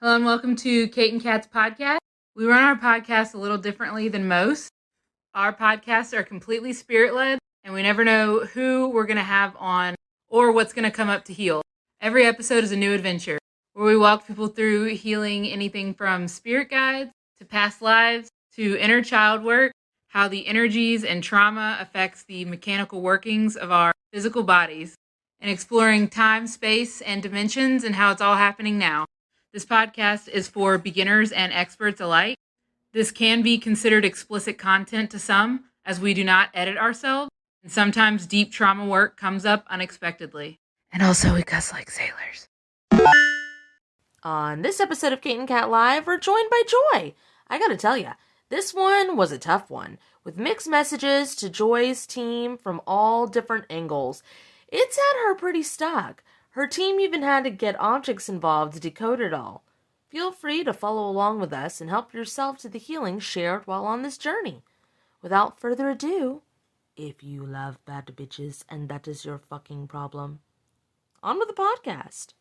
Hello and welcome to Kate and Kat's podcast. We run our podcast a little differently than most. Our podcasts are completely spirit-led, and we never know who we're going to have on or what's going to come up to heal. Every episode is a new adventure, where we walk people through healing anything from spirit guides to past lives to inner child work, how the energies and trauma affects the mechanical workings of our physical bodies, and exploring time, space, and dimensions and how it's all happening now. This podcast is for beginners and experts alike. This can be considered explicit content to some, as we do not edit ourselves, and sometimes deep trauma work comes up unexpectedly. And also, we cuss like sailors. On this episode of Kate and Kat Live, we're joined by Joy. I gotta tell ya, this one was a tough one, with mixed messages to Joy's team from all different angles. It's had her pretty stuck. Her team even had to get objects involved to decode it all. Feel free to follow along with us and help yourself to the healing shared while on this journey. Without further ado, if you love bad bitches and that is your fucking problem, on with the podcast.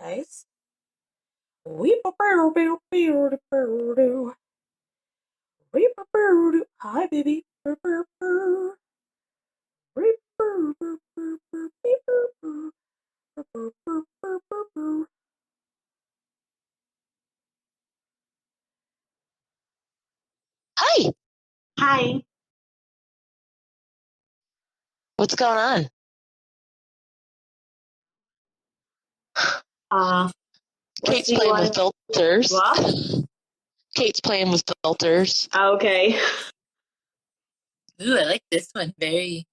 Guys, hi, baby. Hi. Hi. What's going on? Kate's playing with filters. What? Kate's playing with filters. Okay. Ooh, I like this one. Very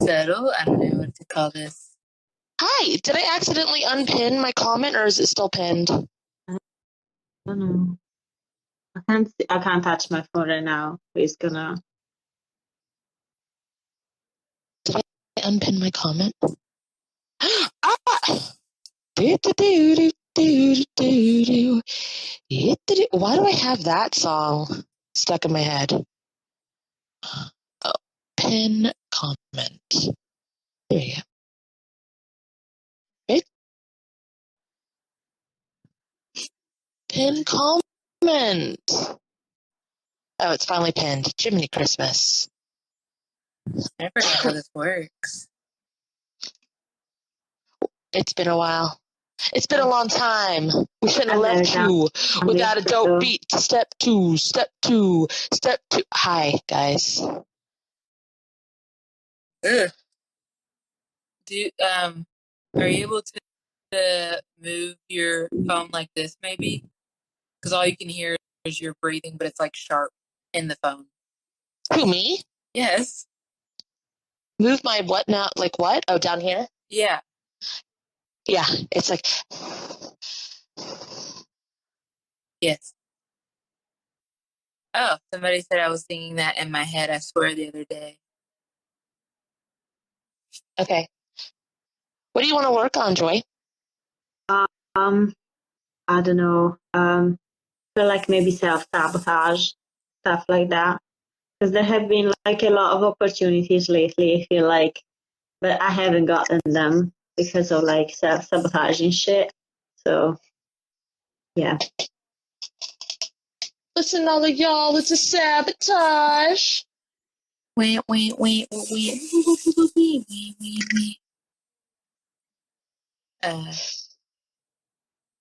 subtle. I don't know what to call this. Hi. Did I accidentally unpin my comment, or is it still pinned? I don't know. I can't touch my phone right now. He's gonna. Did I unpin my comment? Ah! Why do I have that song stuck in my head? Oh, pin comment. There you go. Right? Pin comment. Oh, it's finally pinned. Jiminy Christmas. I never know how this works. It's been a while. It's been a long time. We shouldn't have left you without a dope beat. Step two. Hi, guys. Ugh. Are you able to move your phone like this, maybe? Because all you can hear is your breathing, but it's like sharp in the phone. Who, me? Yes. Move my what now? Like what? Oh, down here? Yeah. Yeah, it's like... Yes. Oh, somebody said I was singing that in my head, I swear, the other day. Okay. What do you want to work on, Joy? I don't know. Feel like maybe self-sabotage, stuff like that. Because there have been like a lot of opportunities lately, I feel like, but I haven't gotten them because of like self-sabotaging shit. So, yeah. Listen, all of y'all, it's a sabotage. Wait.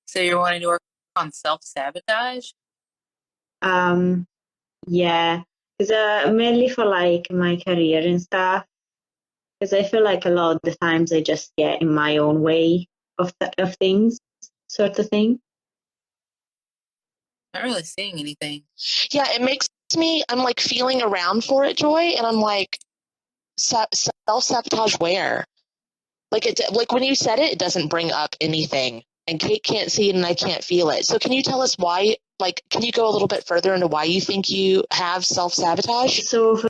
So you're wanting to work on self-sabotage? Yeah. Because mainly for like my career and stuff. Because I feel like a lot of the times I just get in my own way of things, sort of thing. Not really seeing anything. Yeah, it makes me, I'm like feeling around for it, Joy, and I'm like, self-sabotage where? Like when you said it, it doesn't bring up anything. And Kate can't see it and I can't feel it. So can you tell us why, like, can you go a little bit further into why you think you have self-sabotage? So for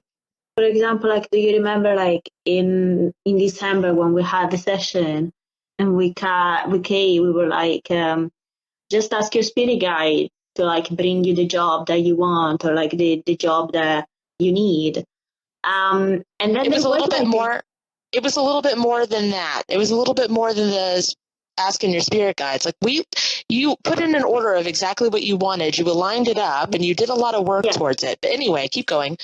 example, like, do you remember like in December when we had the session and we were like, just ask your spirit guide to like bring you the job that you want or like the job that you need. And then It was a little bit like more. It was a little bit more than that. It was a little bit more than the asking your spirit guides. Like you put in an order of exactly what you wanted. You aligned it up, and you did a lot of work towards it. But anyway, keep going.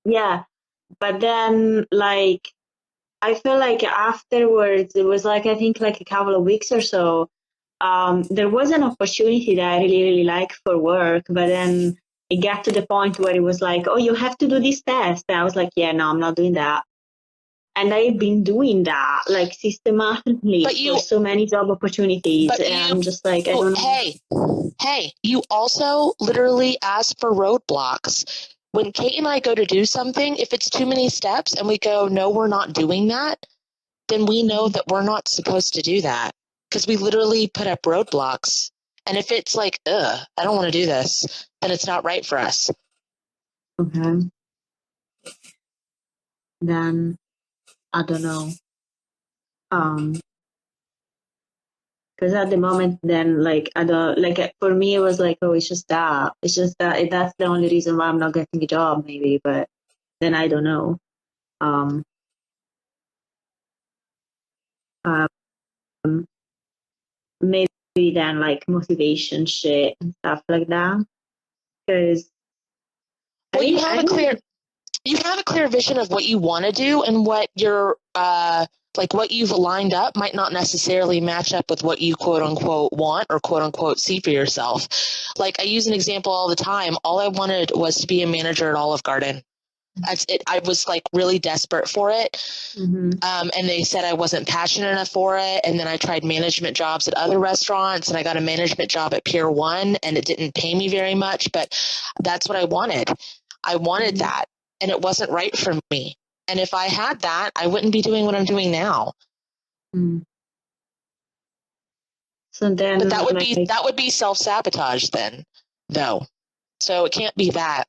Yeah, but then like I feel like afterwards, it was like I think like a couple of weeks or so. There was an opportunity that I really really like for work, but then it got to the point where it was like, oh, you have to do this test. And I was like, yeah, no, I'm not doing that. And I've been doing that like systematically for so many job opportunities. And I'm just like, I don't know. Hey, you also literally asked for roadblocks. When Kate and I go to do something, if it's too many steps and we go, no, we're not doing that, then we know that we're not supposed to do that because we literally put up roadblocks. And if it's like, I don't want to do this, then it's not right for us. Okay. Then I don't know. Because at the moment, then like I don't like for me, it was like, oh, it's just that. It's just that that's the only reason why I'm not getting a job, maybe. But then I don't know. Um, maybe then like motivation shit and stuff like that. Because you have a clear vision of what you want to do, and what your like what you've aligned up might not necessarily match up with what you quote unquote want or quote unquote see for yourself. Like I use an example all the time. All I wanted was to be a manager at Olive Garden. That's it. I was like really desperate for it. Mm-hmm. And they said I wasn't passionate enough for it. And then I tried management jobs at other restaurants, and I got a management job at Pier 1, and it didn't pay me very much, but that's what I wanted. I wanted that, and it wasn't right for me. And if I had that, I wouldn't be doing what I'm doing now. Mm. So then, but that would be self-sabotage then, though. So it can't be that.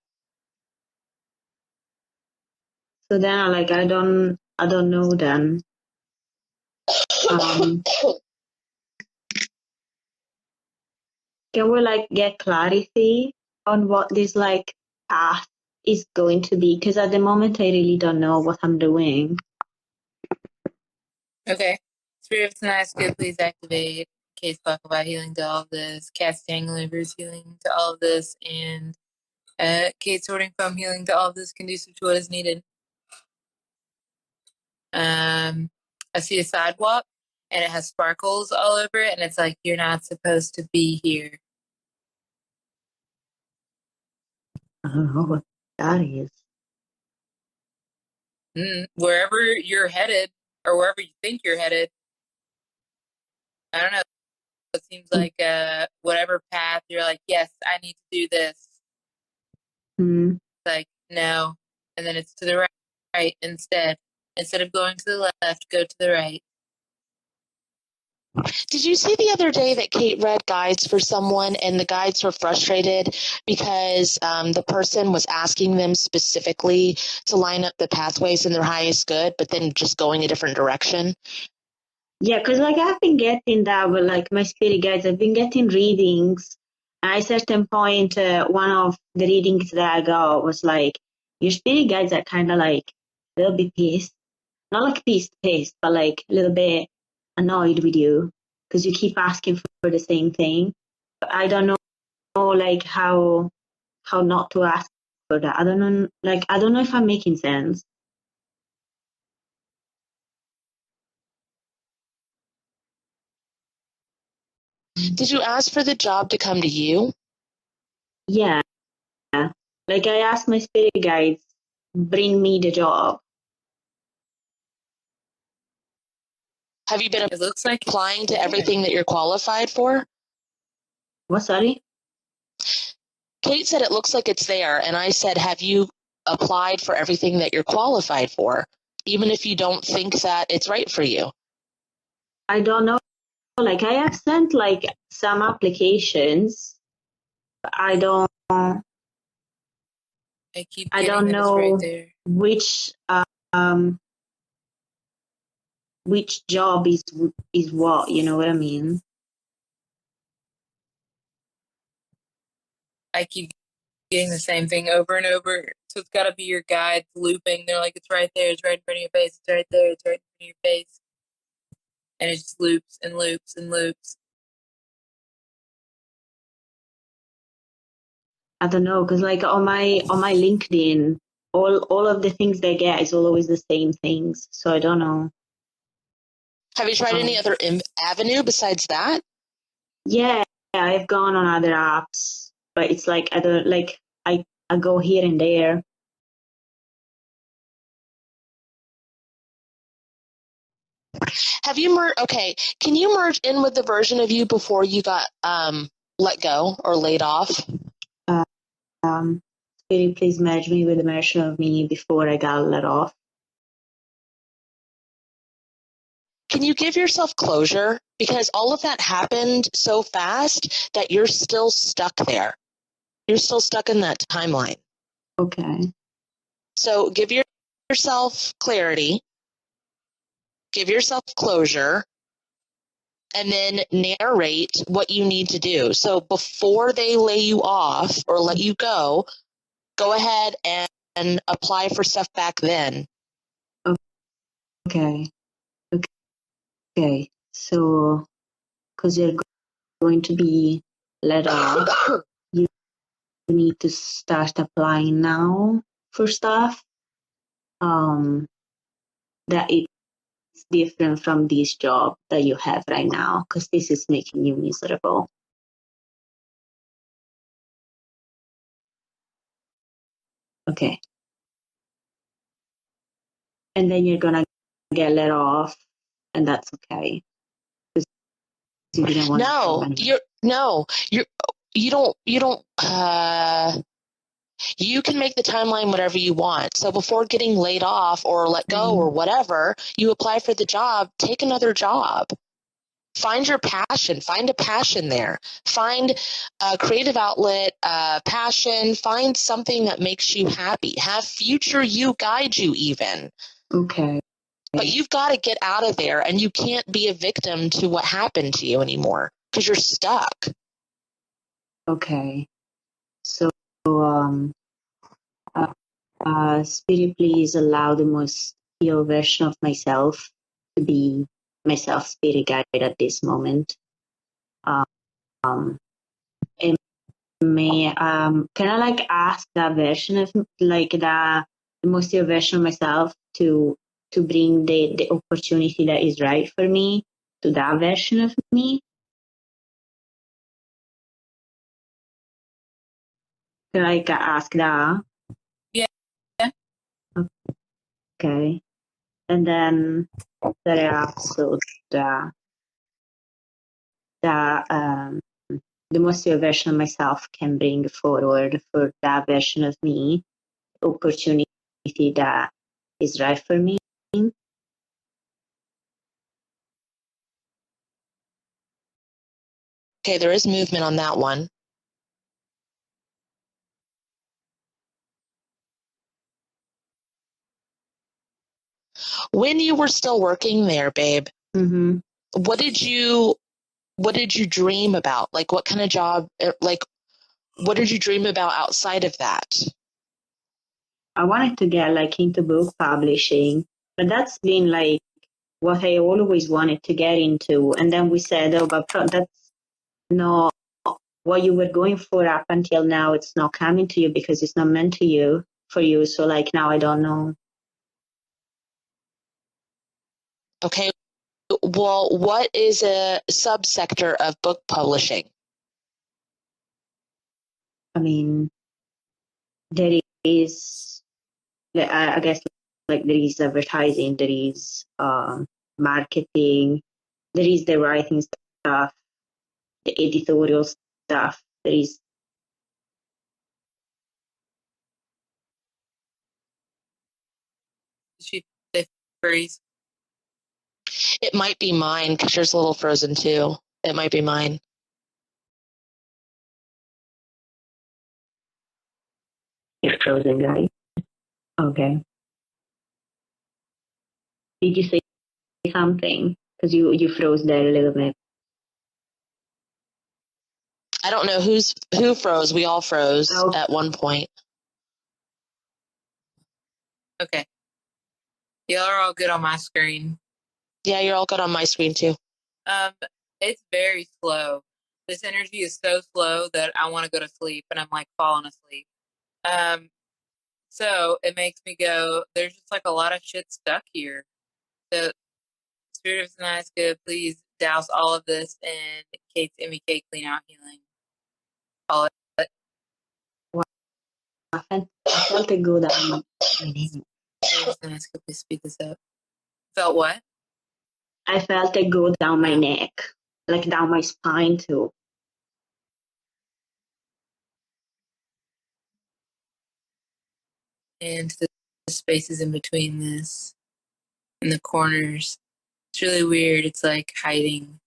So then, like, I don't know then. Can we like get clarity on what this like path is going to be? Because at the moment, I really don't know what I'm doing. Okay. Spirit of tonight's good, please activate. Case talk about healing to all of this. Cast Dangling Bruce healing to all of this. And Kate sorting from healing to all of this, conducive to what is needed. I see a sidewalk and it has sparkles all over it, and it's like, you're not supposed to be here. I don't know what that is. Wherever you're headed, or wherever you think you're headed, I don't know. It seems like whatever path you're like, yes, I need to do this. Mm-hmm. Like, no. And then it's to the right instead. Instead of going to the left, go to the right. Did you see the other day that Kate read guides for someone, and the guides were frustrated because the person was asking them specifically to line up the pathways in their highest good, but then just going a different direction? Yeah, because like I've been getting that with like my spirit guides. I've been getting readings. And at a certain point, one of the readings that I got was like, your spirit guides are kind of like a little bit pissed. Not like pissed, but like a little bit annoyed with you because you keep asking for the same thing. But I don't know like how not to ask for that. I don't know if I'm making sense. Did you ask for the job to come to you? Yeah. Like I asked my spirit guides, bring me the job. Have you been applying to everything that you're qualified for? What, sorry? Kate said it looks like it's there, and I said, have you applied for everything that you're qualified for, even if you don't think that it's right for you? I don't know. Like I have sent like some applications. I don't. I keep I getting don't that it's right know there. um which job is what. You know what I mean? I keep getting the same thing over and over. So it's got to be your guides looping. They're like, it's right there. It's right in front of your face. It's right there. It's right in front of your face. And it just loops and loops and loops. I don't know because like on my LinkedIn, all of the things they get is always the same things. So I don't know. Have you tried any other avenue besides that? Yeah, I've gone on other apps, but it's like I don't like I go here and there. Have you okay, can you merge in with the version of you before you got let go or laid off? Um, Spirit, please merge me with the version of me before I got let off. Can you give yourself closure? Because all of that happened so fast that you're still stuck there. You're still stuck in that timeline. Okay. So give yourself clarity, give yourself closure, and then narrate what you need to do. So before they lay you off or let you go ahead and apply for stuff back then. Okay. Okay. So, because you're going to be let off, you need to start applying now for stuff. That it's different from this job that you have right now, because this is making you miserable. Okay. And then you're gonna get let off, and that's okay. Because you didn't want you don't you can make the timeline whatever you want. So before getting laid off or let go or whatever, you apply for the job, take another job. Find your passion, find a passion there. Find a creative outlet, passion, find something that makes you happy. Have future you guide you even. Okay. But you've got to get out of there, and you can't be a victim to what happened to you anymore because you're stuck. Okay. So, Spirit, please allow the most pure version of myself to be myself, Spirit guide at this moment. Um, and can I like ask that version of like the most pure version of myself to bring the opportunity that is right for me to that version of me? Can I like ask that? Yeah. Okay. And then there are also the most pure version of myself can bring forward for that version of me opportunity that is right for me. Okay, there is movement on that one. When you were still working there, babe, what did you dream about? Like what kind of job, like what did you dream about outside of that? I wanted to get like into book publishing, but that's been like what I always wanted to get into. And then we said, oh, but that's not what you were going for up until now. It's not coming to you because it's not meant to you for you. So like now I don't know. Okay, well, what is a subsector of book publishing? I mean, there is, I guess, like there is advertising, there is marketing, there is the writing stuff, the editorial stuff, there is. She they freeze. It might be mine because yours a little frozen too. It might be mine. You're frozen, guys. Okay. Did you say something? Because you froze there a little bit. I don't know who froze. We all froze at one point. Okay. Y'all are all good on my screen. Yeah, you're all good on my screen too. It's very slow. This energy is so slow that I want to go to sleep and I'm like falling asleep. So it makes me go, there's just like a lot of shit stuck here. The Spirit of Tonight is good. Please douse all of this in Kate's MEK Clean Out Healing. All of it. I felt it go down my neck. Spirit of Tonight, could please speed this up. Felt what? I felt it go down my neck, like down my spine too. And the spaces in between this, in the corners. It's really weird. It's like hiding.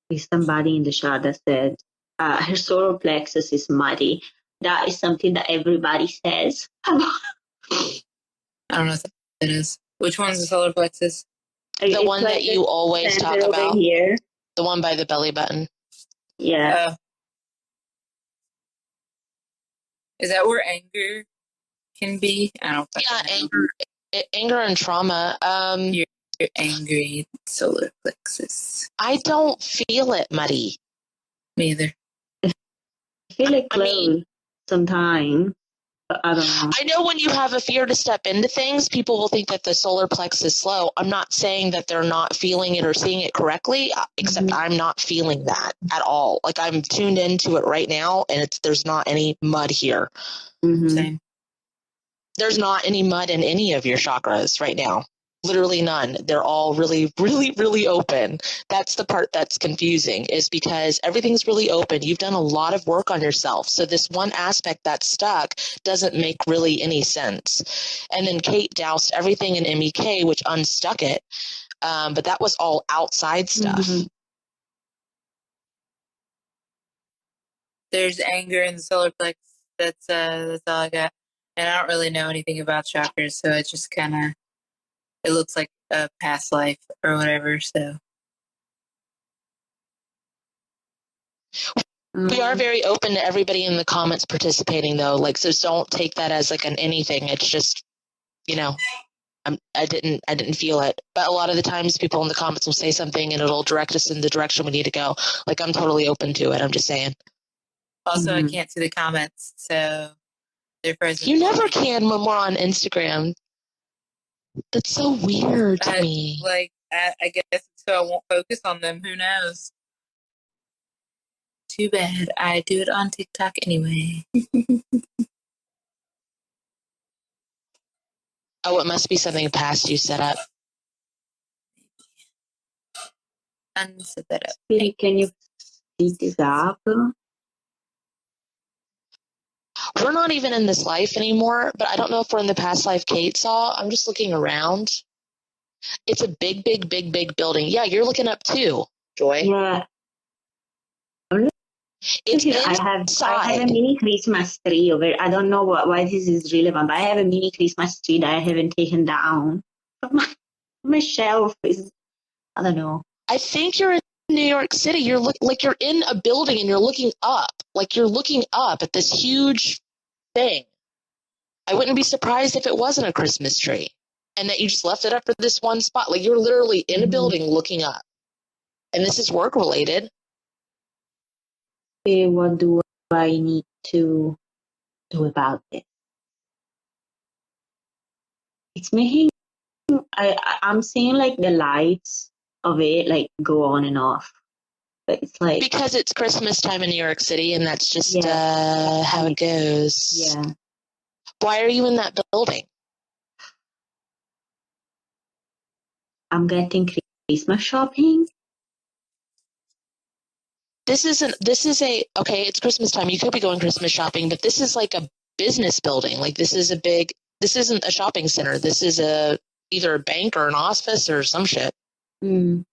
There's somebody in the chat that said her solar plexus is muddy. That is something that everybody says. I don't know what that is. Which one's the solar plexus? The one that you always talk about. Here. The one by the belly button. Yeah. Is that where anger can be? I don't know. Anger and trauma. You're angry solar plexus. I don't feel it muddy. Me either. I feel it closed sometimes. I don't know. I know when you have a fear to step into things, people will think that the solar plexus is slow. I'm not saying that they're not feeling it or seeing it correctly, except I'm not feeling that at all. Like I'm tuned into it right now, and there's not any mud here. Same. There's not any mud in any of your chakras right now. Literally none. They're all really, really, really open. That's the part that's confusing, is because everything's really open. You've done a lot of work on yourself. So this one aspect that's stuck doesn't make really any sense. And then Kate doused everything in MEK, which unstuck it. But that was all outside stuff. There's anger in the solar plexus. That's all I got. And I don't really know anything about chakras, so it just kind of, it looks like a past life or whatever, so. We are very open to everybody in the comments participating, though. Like, so don't take that as like an anything. It's just, you know, I didn't feel it. But a lot of the times people in the comments will say something and it'll direct us in the direction we need to go. Like, I'm totally open to it. I'm just saying. Also, I can't see the comments, so they're present. You never can when we're on Instagram. That's so weird to me. Like, I guess so I won't focus on them. Who knows? Too bad. I do it on TikTok anyway. Oh, it must be something past you set up. Unset that up. Can you speed this up? We're not even in this life anymore, but I don't know if we're in the past life Kate saw. I'm just looking around. It's a big, big, big, big building. Yeah, you're looking up too, Joy. Yeah. It's I have a mini Christmas tree over. I don't know why this is relevant, but I have a mini Christmas tree that I haven't taken down from my shelf. I don't know. I think you're in New York City. You're you're in a building and you're looking up. Like you're looking up at this huge thing. I wouldn't be surprised if it wasn't a Christmas tree and that you just left it up for this one spot. Like you're literally in a building looking up. And this is work related. Okay, what do I need to do about it? It's making I'm seeing like the lights of it like go on and off. But it's like because it's Christmas time in New York City and that's just how it goes. Yeah. Why are you in that building? I'm getting Christmas shopping. this is it's Christmas time. You could be going Christmas shopping, but this is like a business building. Like this isn't a shopping center. This is either a bank or an office or some shit. Mm.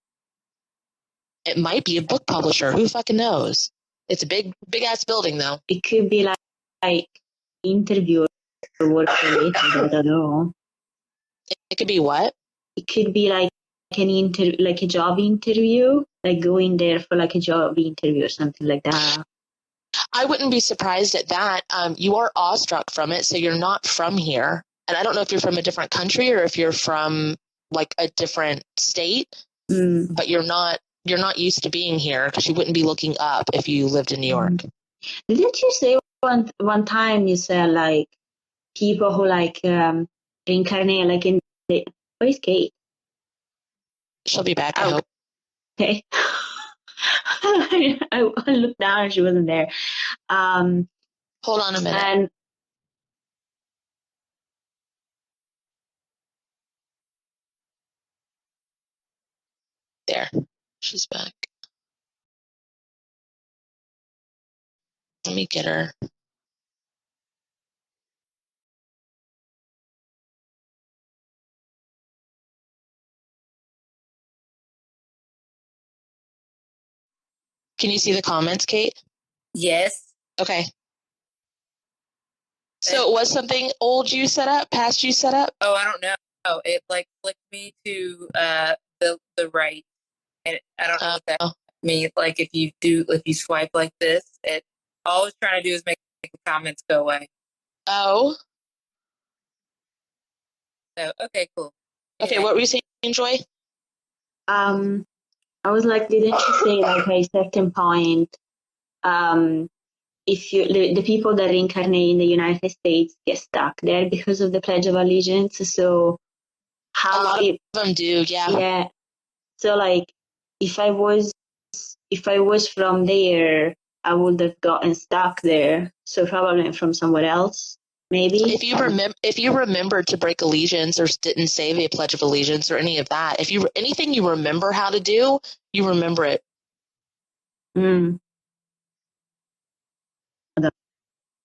It might be a book publisher. Who fucking knows? It's a big ass building though. It could be like interview or work related. I don't know. It could be what? It could be like like a job interview, like going there for like a job interview or something like that. I wouldn't be surprised at that. You are awestruck from it, so you're not from here. And I don't know if you're from a different country or if you're from like a different state, but you're not used to being here because you wouldn't be looking up if you lived in New York. Didn't you say one time you said like people who like reincarnate like in the where's Kate? She'll be back, I hope. Okay. I looked down and she wasn't there. Hold on a minute. And there. She's back. Let me get her. Can you see the comments, Kate? Yes. Okay. So it was something old you set up, past you set up? Oh, I don't know. Oh, it like flicked me to the right, and I don't know what that means. Like if you swipe like this, it all it's trying to do is make the comments go away. Oh. So okay, cool. Okay, what were you saying, Joy? I was like, didn't you say like at a certain point, if the people that reincarnate in the United States get stuck there because of the Pledge of Allegiance? So how a lot of them do, yeah. Yeah. So like, if I was from there, I would have gotten stuck there. So probably from somewhere else. Maybe if you remember to break allegiance or didn't say the Pledge of Allegiance or any of that, anything you remember how to do, you remember it. I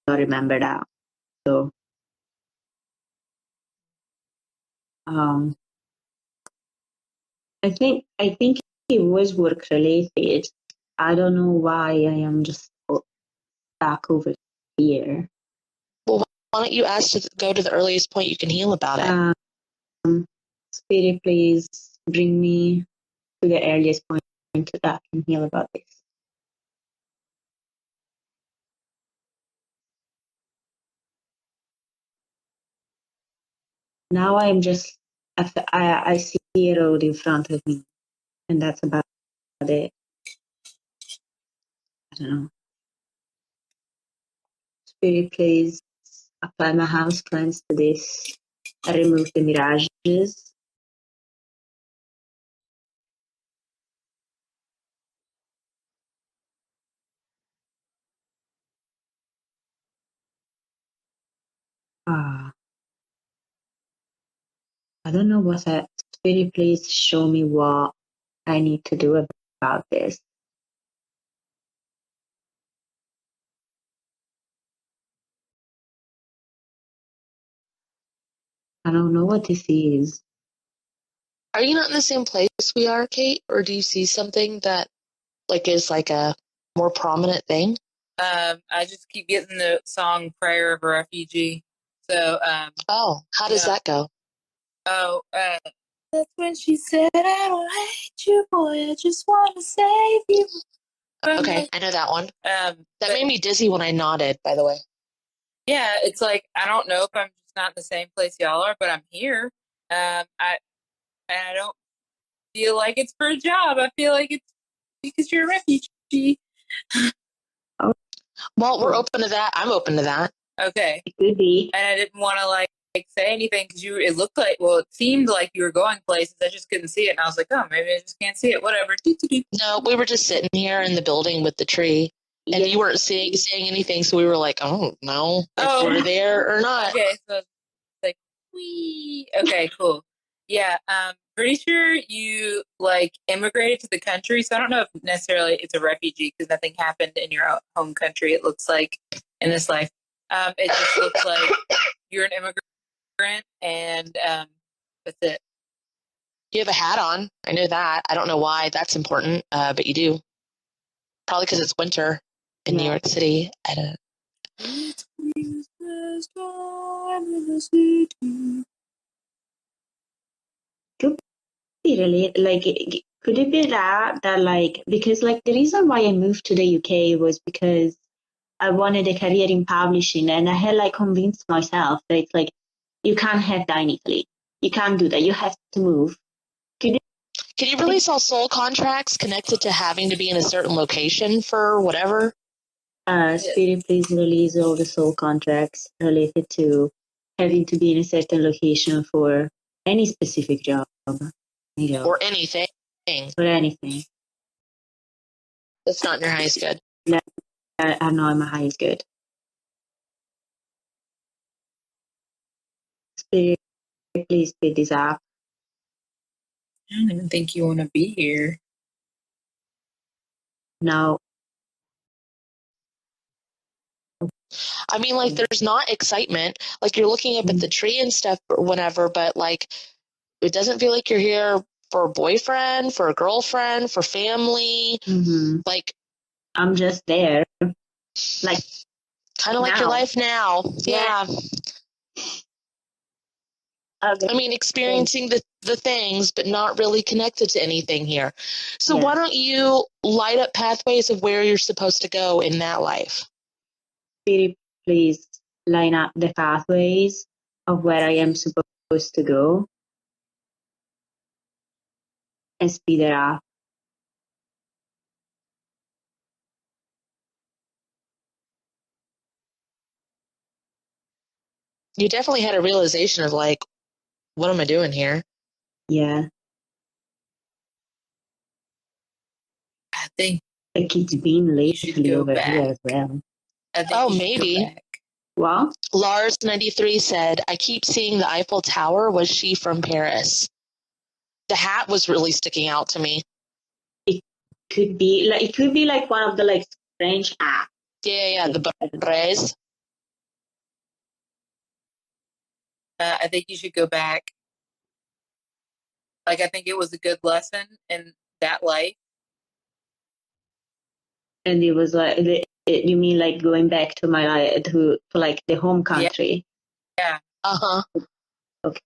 don't remember that. So I think it was work related. I don't know why I am just stuck over here. Well, why don't you ask to go to the earliest point you can heal about it? Spirit, please bring me to the earliest point that I can heal about this. Now I'm just, I see a road in front of me, and that's about it. I don't know. Spirit, please apply my house cleanse to this. I remove the mirages. I don't know what that. Spirit, please show me what I need to do about this. I don't know what this is. Are you not in the same place we are, Kate? Or do you see something that is like a more prominent thing? I just keep getting the song Prayer of a Refugee. So how does that go? Oh, that's when she said, I don't hate you, boy, I just want to save you. Okay, I know that one. That made me dizzy when I nodded, by the way. Yeah, it's like, I don't know if I'm just not in the same place y'all are, but I'm here. I don't feel like it's for a job. I feel like it's because you're a refugee. Well, we're open to that. I'm open to that. Okay. It could be. And I didn't want to like say anything because it seemed like you were going places. I just couldn't see it. And I was like, oh, maybe I just can't see it. Whatever. No, we were just sitting here in the building with the tree. And you weren't saying anything, so we were like, I don't know if we're there or not. Okay, so it's like, wee. Okay, cool. Yeah, pretty sure you like immigrated to the country. So I don't know if necessarily it's a refugee because nothing happened in your home country. It looks like in this life, it just looks like you're an immigrant, and that's it. You have a hat on. I know that. I don't know why that's important, but you do. Probably because it's winter in New York City. I don't. It's Christmas time in the city. Could be really like. Could it be that like because like the reason why I moved to the UK was because I wanted a career in publishing, and I had like convinced myself that it's like you can't have that in Italy. You can't do that. You have to move. Can you release all soul contracts connected to having to be in a certain location for whatever? Spirit, please release all the soul contracts related to having to be in a certain location for any specific job. Or anything. Or anything. That's not in your highest good. No, I know my highest good. Spirit, please speed this up. I don't even think you want to be here. No. I mean, like, there's not excitement. Like, you're looking up at the tree and stuff or whatever, but, like, it doesn't feel like you're here for a boyfriend, for a girlfriend, for family. Mm-hmm. Like, I'm just there. Like, kind of like your life now. Yeah. Okay. I mean, experiencing the things, but not really connected to anything here. So why don't you light up pathways of where you're supposed to go in that life? Spirit, please line up the pathways of where I am supposed to go and speed it up. You definitely had a realization of like, what am I doing here? Yeah. I think like it's been lately over here as well. Oh, maybe. Well, Lars 93 said, I keep seeing the Eiffel Tower. Was she from Paris? The hat was really sticking out to me. It could be like one of the like French hats. Yeah, the berets. I think you should go back. Like, I think it was a good lesson in that life. And it was like, you mean like going back to my to like the home country? Yeah. Okay.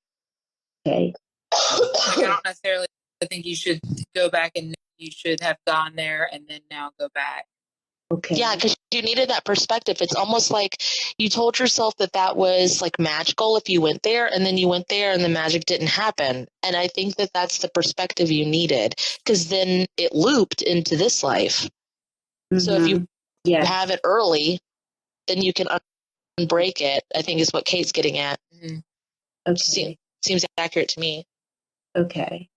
Like, I don't necessarily think you should go back, and you should have gone there and then now go back. Okay. Yeah, because you needed that perspective. It's almost like you told yourself that was like magical if you went there, and then you went there and the magic didn't happen. And I think that that's the perspective you needed, because then it looped into this life. Mm-hmm. So if you have it early, then you can unbreak it, I think is what Kate's getting at. Mm-hmm. Okay. Seems accurate to me. Okay.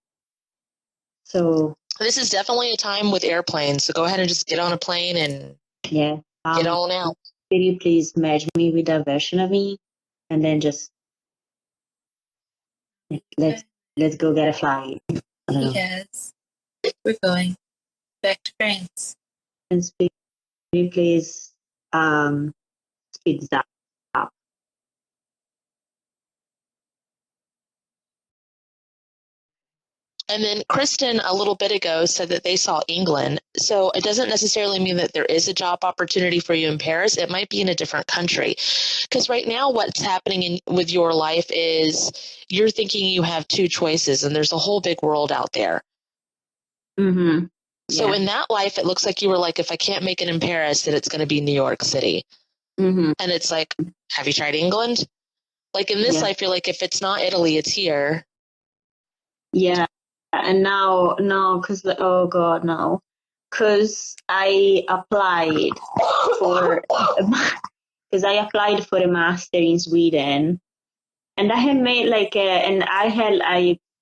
So this is definitely a time with airplanes. So go ahead and just get on a plane and get on out. Can you please match me with a version of me, and then just let's go get a flight. Yes, we're going back to France. And please speed that up. And then Kristen, a little bit ago, said that they saw England. So it doesn't necessarily mean that there is a job opportunity for you in Paris. It might be in a different country. Because right now what's happening with your life is you're thinking you have two choices, and there's a whole big world out there. Mm-hmm. So in that life, it looks like you were like, if I can't make it in Paris, then it's going to be New York City. Mm-hmm. And it's like, have you tried England? Like in this life, you're like, if it's not Italy, it's here. Yeah. And now, no, because, oh God, no. Because I applied for a master in Sweden. And I had made like, I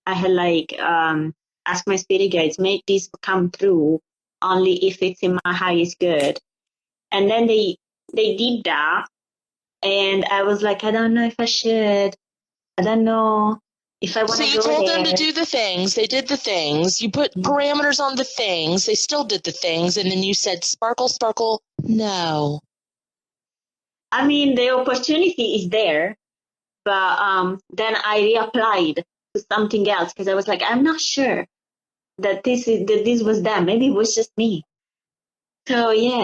had like, asked my spirit guides, make this come true only if it's in my highest good. And then they did that. And I was like, I don't know if I should. I don't know. if I want So to you go told there, them to do the things. They did the things. You put parameters on the things. They still did the things. And then you said, sparkle, sparkle, no. I mean, the opportunity is there, but then I reapplied to something else because I was like, I'm not sure that this was them. Maybe it was just me. So yeah.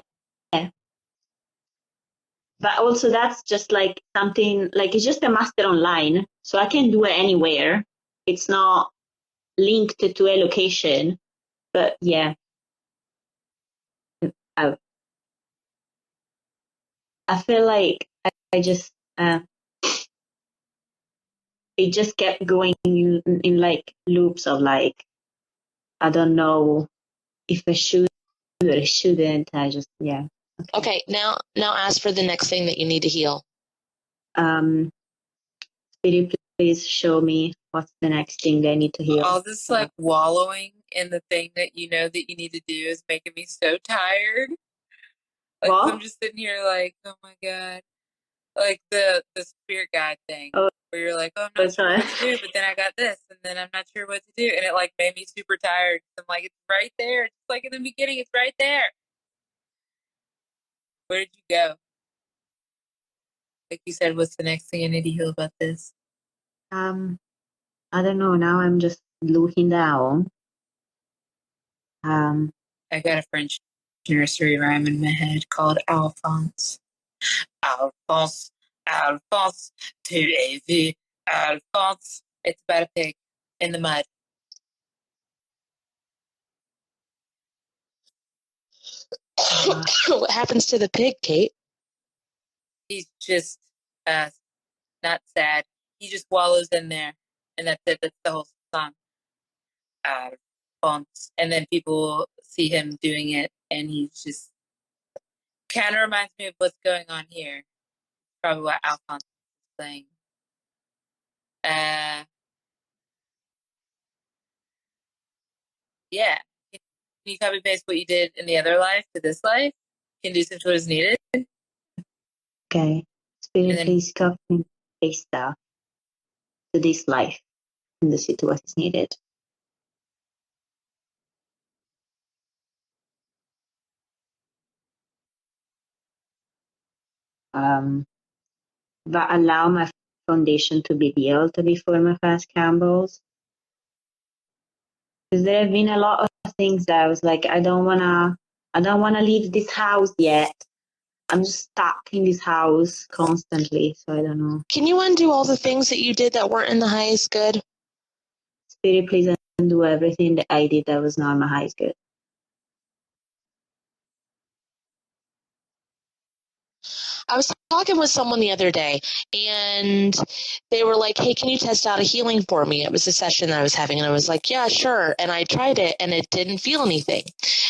But also that's just like something like it's just a master online, so I can do it anywhere. It's not linked to a location. But yeah, I, I feel like I just it just kept going in like loops of like I don't know if I should or I shouldn't. I just yeah. Okay, now ask for the next thing that you need to heal. Spirit, please show me what's the next thing I need to heal. All this like wallowing in the thing that you know that you need to do is making me so tired. Like What? I'm just sitting here like, oh my god, like the spirit guide thing, Oh, where you're like, oh, I'm not sure sorry. what to do, but then I got this, and then I'm not sure what to do, and it like made me super tired. I'm like, it's right there, just like in the beginning, it's right there. Where did you go? Like you said, what's the next thing I need to heal about this? I don't know. Now I'm just looking down. I got a French nursery rhyme in my head called Alphonse. Alphonse, Alphonse, tu l'as vu, Alphonse. It's about a pig in the mud. What happens to the pig, Kate? He's just not sad. He just wallows in there, and that's it. That's the whole song. Alphonse, and then people see him doing it, and he's just kind of reminds me of what's going on here. Probably what Alphonse is playing. Yeah. Can you copy paste what you did in the other life to this life? Can do some what is needed. Okay. Spirit, then, please copy and paste that to this life and the see what is needed. But allow my foundation to be built before my fast crumbles. Because there have been a lot of things that I was like, I don't wanna leave this house yet. I'm just stuck in this house constantly, so I don't know. Can you undo all the things that you did that weren't in the highest good? Spirit, please undo everything that I did that was not my highest good. I was talking with someone the other day, and they were like, hey, can you test out a healing for me? It was a session that I was having, and I was like, yeah, sure. And I tried it, and it didn't feel anything.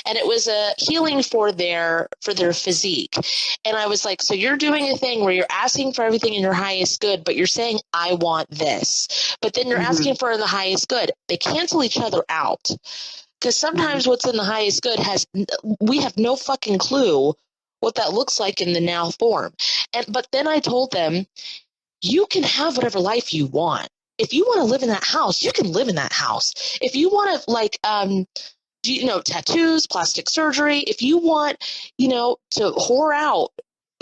And it was a healing for their physique. And I was like, so you're doing a thing where you're asking for everything in your highest good, but you're saying, I want this. But then you're asking for the highest good. They cancel each other out. Because sometimes what's in the highest good we have no fucking clue what that looks like in the now form. But then I told them, you can have whatever life you want. If you want to live in that house, you can live in that house. If you want to tattoos, plastic surgery, if you want, to whore out,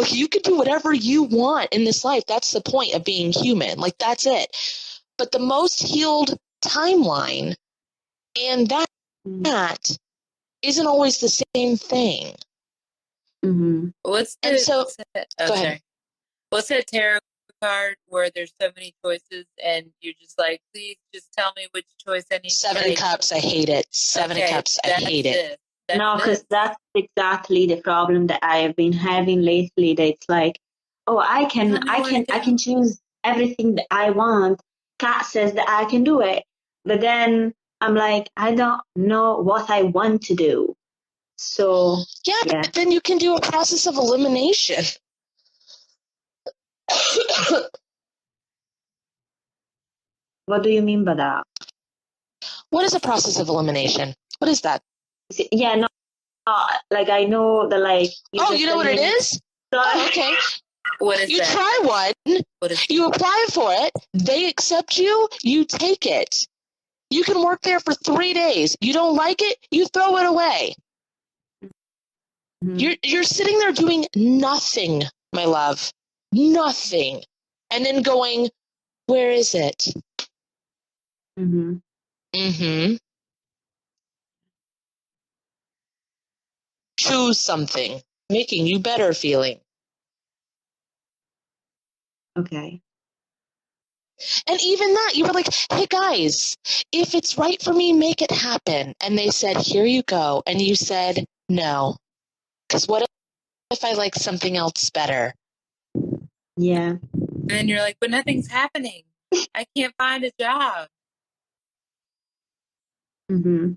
you can do whatever you want in this life. That's the point of being human. Like, that's it. But the most healed timeline, and that isn't always the same thing. Mm-hmm. What's that tarot card where there's so many choices and you're just like, please just tell me which choice I need to take? 7 Cups, I hate it. 7 Cups, I hate it. No, because that's exactly the problem that I have been having lately. That it's like, oh, I can choose everything that I want. Kat says that I can do it, but then I'm like, I don't know what I want to do. So yeah. But then you can do a process of elimination. What do you mean by that? What is a process of elimination? What is that? Yeah, no, like I know that, like. You know what it is? Oh, okay. What is You that? try one, What is you apply for it, they accept you, you take it. You can work there for 3 days. You don't like it, you throw it away. You're sitting there doing nothing, my love. Nothing. And then going, where is it? Mm-hmm. Mm-hmm. Choose something, making you better feeling. Okay. And even that, you were like, hey guys, if it's right for me, make it happen. And they said, here you go. And you said, no. Because what if I like something else better? Yeah. And then you're like, but nothing's happening. I can't find a job. Mm-hmm.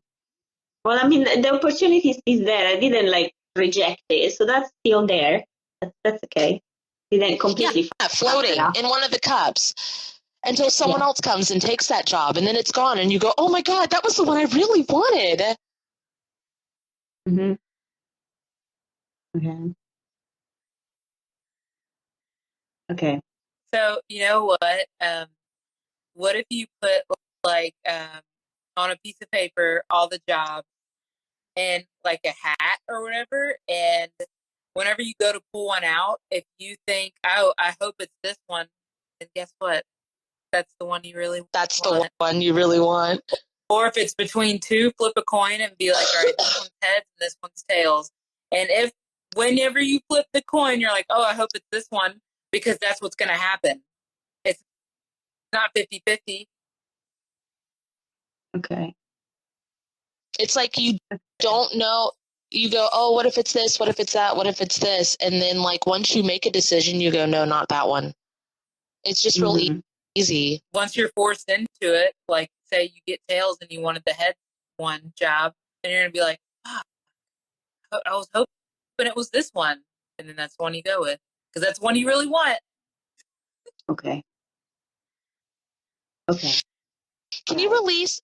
Well, I mean, the opportunity is there. I didn't like reject it, so that's still there. That's okay. Didn't completely Floating in one of the cups until someone else comes and takes that job, and then it's gone, and you go, oh my God, that was the one I really wanted. Mm-hmm. Okay. Okay. So you know what? What if you put like on a piece of paper all the jobs and like a hat or whatever, and whenever you go to pull one out, if you think, oh, I hope it's this one, then guess what? That's the one you really want. That's the one you really want. Or if it's between two, flip a coin and be like, all right, this one's heads and this one's tails. And if whenever you flip the coin, you're like, oh, I hope it's this one, because that's what's going to happen. It's not 50-50. Okay. It's like you don't know. You go, oh, what if it's this? What if it's that? What if it's this? And then, like, once you make a decision, you go, no, not that one. It's just really easy. Once you're forced into it, like, say you get tails and you wanted the head one job, and you're going to be like, oh, I was hoping it was this one. And then that's the one you go with, because that's the one you really want. Okay. Okay. Can you release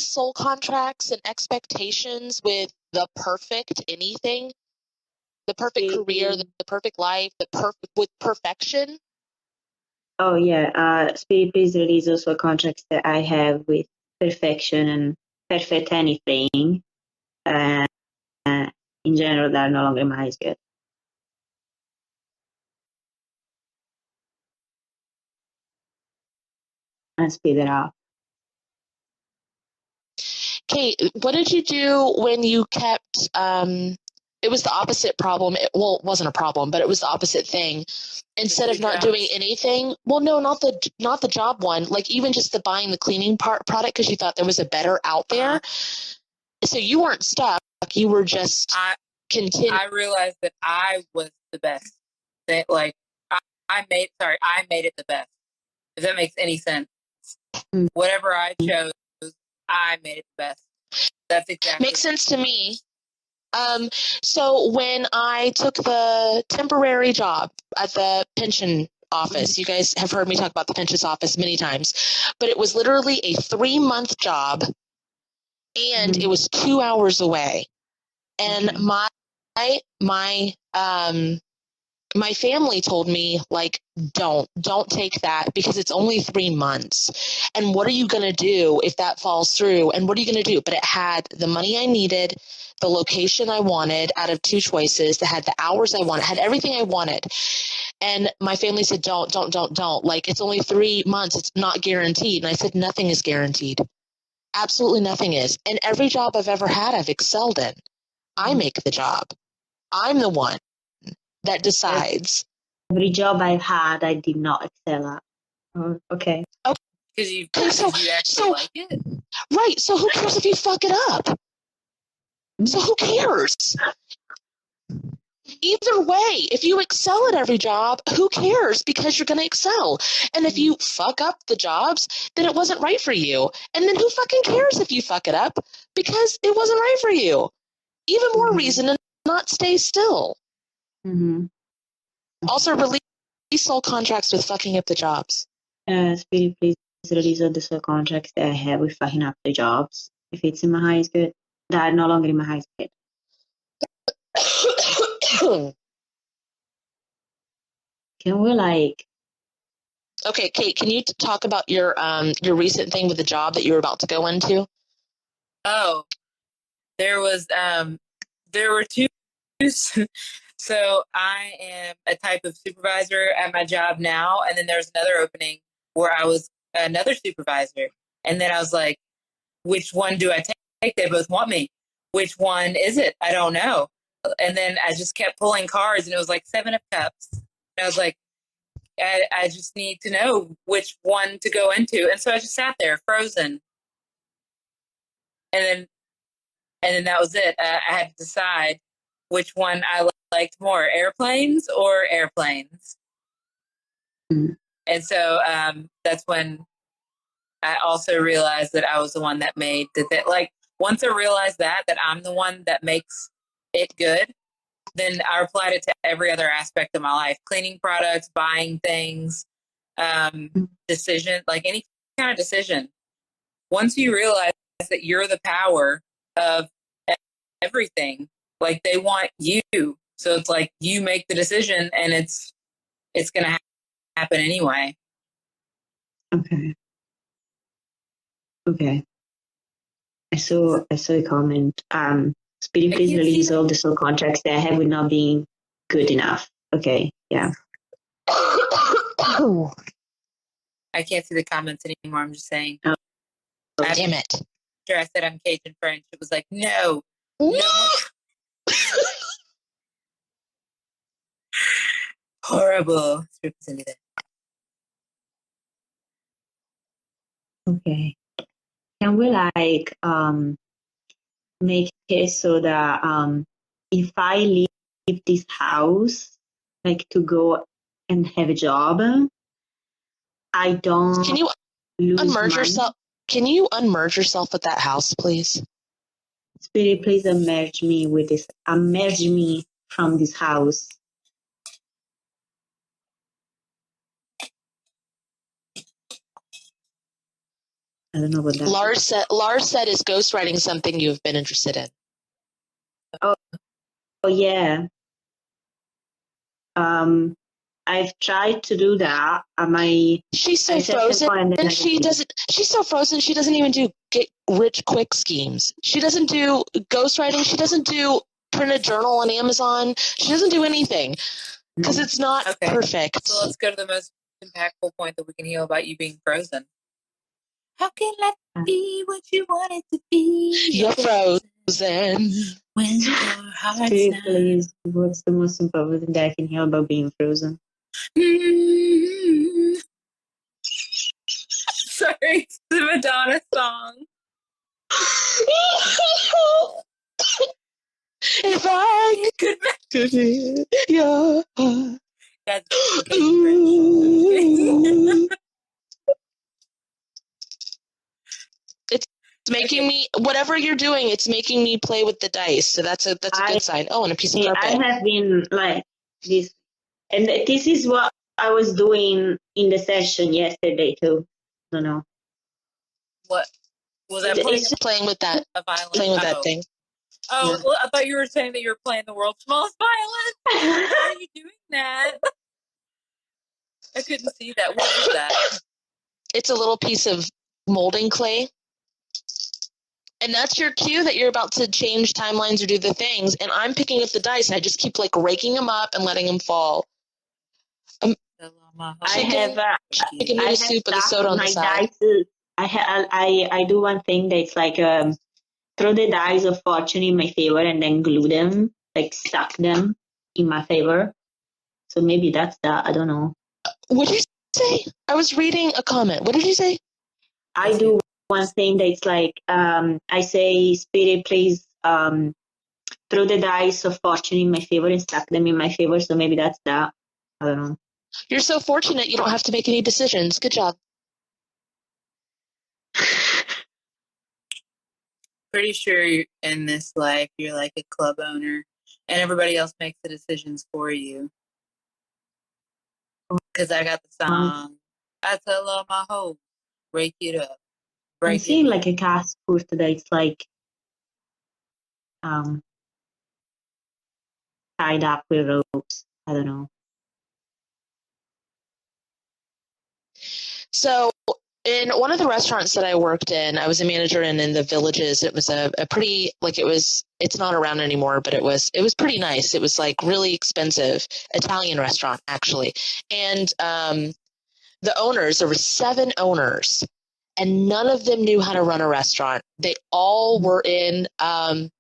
soul contracts and expectations with the perfect anything? The perfect career, the perfect life, with perfection? Oh yeah. Spirit, please release also contracts that I have with perfection and perfect anything. In general, that are no longer in my highest good. And speed it up. Kate, what did you do when you kept it was the opposite problem. It wasn't a problem, but it was the opposite thing. Instead of not doing anything, well, no, not the job one, like even just the buying the cleaning product because you thought there was a better out there. So you weren't stuck. You were just continuing. I realized that I was the best. That like I made it the best. If that makes any sense. Whatever I chose, I made it the best. That's exactly makes sense to me. So when I took the temporary job at the pension office, you guys have heard me talk about the pension office many times, but it was literally a 3-month job and it was 2 hours away. And my family told me, like, don't take that because it's only 3 months. And what are you going to do if that falls through? And what are you going to do? But it had the money I needed, the location I wanted out of 2 choices, that had the hours I wanted, had everything I wanted. And my family said, don't. Like, it's only 3 months. It's not guaranteed. And I said, nothing is guaranteed. Absolutely nothing is. And every job I've ever had, I've excelled in. I make the job. I'm the one that decides. Every job I've had, I did not excel at. Oh, okay. Because you actually like it? Right. So who cares if you fuck it up? So who cares? Either way, if you excel at every job, who cares? Because you're going to excel. And if you fuck up the jobs, then it wasn't right for you. And then who fucking cares if you fuck it up? Because it wasn't right for you. Even more reason to not stay still. Also, release soul contracts with fucking up the jobs. Spirit, please release all the soul contracts that I have with fucking up the jobs. If it's in my highest good, that are no longer in my highest good. Can we like? Okay, Kate, can you talk about your recent thing with the job that you were about to go into? Oh, there were two. So I am a type of supervisor at my job now, and then there's another opening where I was another supervisor, and then I was like, which one do I take? They both want me. Which one is it? I don't know. And then I just kept pulling cards, and it was like 7 of Cups. And I was like, I just need to know which one to go into, and so I just sat there frozen, and then that was it. I had to decide which one I liked more, airplanes or airplanes. Mm. And so that's when I also realized that I was the one that made that. Like once I realized that I'm the one that makes it good, then I applied it to every other aspect of my life: cleaning products, buying things, decision, like any kind of decision. Once you realize that you're the power of everything, like they want you, so it's like you make the decision, and it's gonna happen anyway. Okay. Okay. I saw a comment. Speedy, please release all the soul contracts that I have with not being good enough. Okay. Yeah. Oh, I can't see the comments anymore. I'm just saying. Oh. damn it. After I said I'm Cajun French, it was like, no. Horrible. Okay. Can we like make it so that if I leave this house, like to go and have a job, I don't Can you lose unmerge money? yourself? Can you unmerge yourself with that house, please? Spirit, please unmerge me with this. Unmerge me from this house. I don't know what that. Lars said is ghostwriting something you've been interested in. Oh yeah. I've tried to do that. She's so frozen, and she's so frozen. She doesn't even do get rich quick schemes. She doesn't do ghostwriting. She doesn't do print a journal on Amazon. She doesn't do anything because it's not perfect. So let's go to the most impactful point that we can heal about you being frozen. How can life be what you want it to be? You're frozen. When your heart's Spirit, not. please, what's the most important thing that I can hear about being frozen? Mm-hmm. Sorry, it's the Madonna song. If I could be your heart. That's It's making me, whatever you're doing, it's making me play with the dice. So that's a good sign. Oh, and a piece of carpet. I have been like this, and this is what I was doing in the session yesterday too. I don't know. What was that? It's just playing with that. Playing with that thing. Oh, yeah. Well, I thought you were saying that you were playing the world's smallest violin. How are you doing that? I couldn't see that. What is that? It's a little piece of molding clay. And that's your cue that you're about to change timelines or do the things. And I'm picking up the dice, and I just keep like raking them up and letting them fall. I have soup with a soda on the side. Dice, I do one thing that's like throw the dice of fortune in my favor and then glue them, like stuck them in my favor. So maybe that's that. I don't know. What did you say? I was reading a comment. What did you say? I do one thing that's like I say, Spirit, please throw the dice of fortune in my favor and stack them in my favor. So maybe that's that. I don't know. You're so fortunate you don't have to make any decisions. Good job. Pretty sure in this life you're like a club owner and everybody else makes the decisions for you. Because I got the song. I tell all my hoes, break it up. I'm seeing like a cast poster that's like tied up with ropes. I don't know. So in one of the restaurants that I worked in, I was a manager in the Villages. It was a pretty, like, it's not around anymore, but it was pretty nice. It was like really expensive Italian restaurant actually. And the owners, there were 7 owners, and none of them knew how to run a restaurant. They all were in I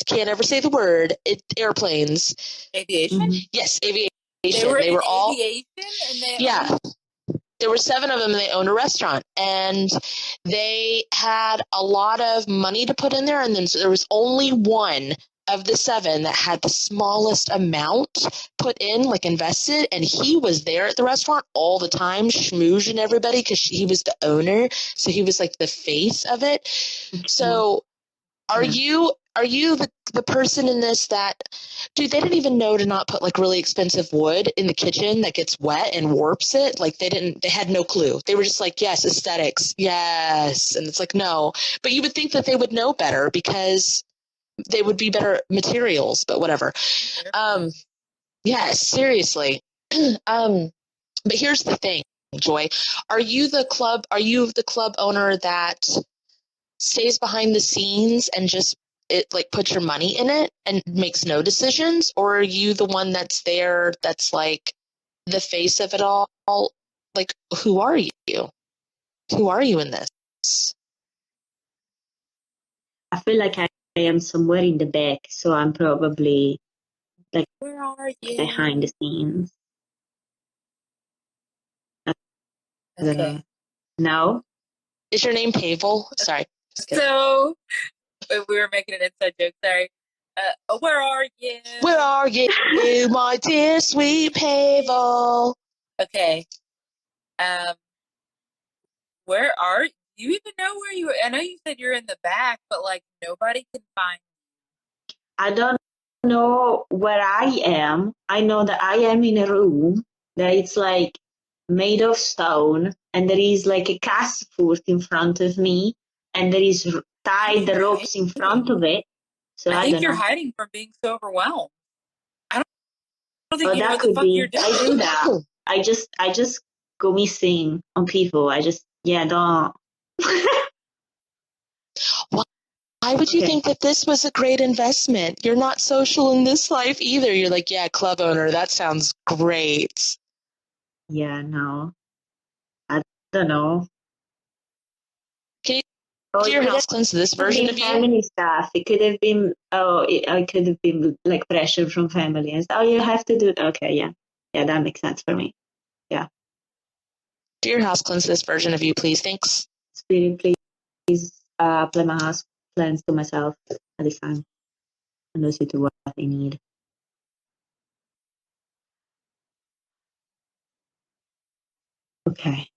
can't ever say the word, airplanes. Aviation? Mm-hmm. Yes, aviation. They were all aviation, and they yeah. There were 7 of them, and they owned a restaurant, and they had a lot of money to put in there, and then so there was only one of the 7 that had the smallest amount put in, like invested, and he was there at the restaurant all the time, schmoozing everybody because he was the owner, so he was like the face of it. So are you the person in this that, dude, they didn't even know to not put like really expensive wood in the kitchen that gets wet and warps it? Like they had no clue. They were just like, yes, aesthetics, yes. And it's like, no. But you would think that they would know better because they would be better materials, but whatever. Yeah, seriously. But here's the thing, Joy. Are you the club owner that stays behind the scenes and just puts your money in it and makes no decisions, or are you the one that's there that's like the face of it all? Like, who are you in this? I feel like I am somewhere in the back, so I'm probably like Where are you? behind the scenes. Okay. No? Is your name Pavel? Sorry. So we were making an inside joke. Sorry. Where are you? Where are you, my dear sweet Pavel? Okay. Where are you? Do you even know where you? I know you said you're in the back, but like nobody can find. I don't know where I am. I know that I am in a room that it's like made of stone, and there is like a Casfoot in front of me, and there is tied the ropes in front of it. So I think don't you're know. hiding from being so overwhelmed. I don't think Oh, you know that what the could fuck you're be. doing. I do that. I just go missing on people. I just don't. Why would you Okay. think that this was a great investment? You're not social in this life either. You're like, yeah, club owner, that sounds great. Yeah, no. I don't know. Can you Oh, do it your could house cleanse to this have version been of you? family stuff. It could have been, it could have been like pressure from family and stuff. Oh, you have to do it. Okay, yeah. Yeah, that makes sense for me. Yeah. Do your house cleanse to this version of you, please. Thanks. Spirit, please play my house plans to myself at this time. And those to what they need. Okay.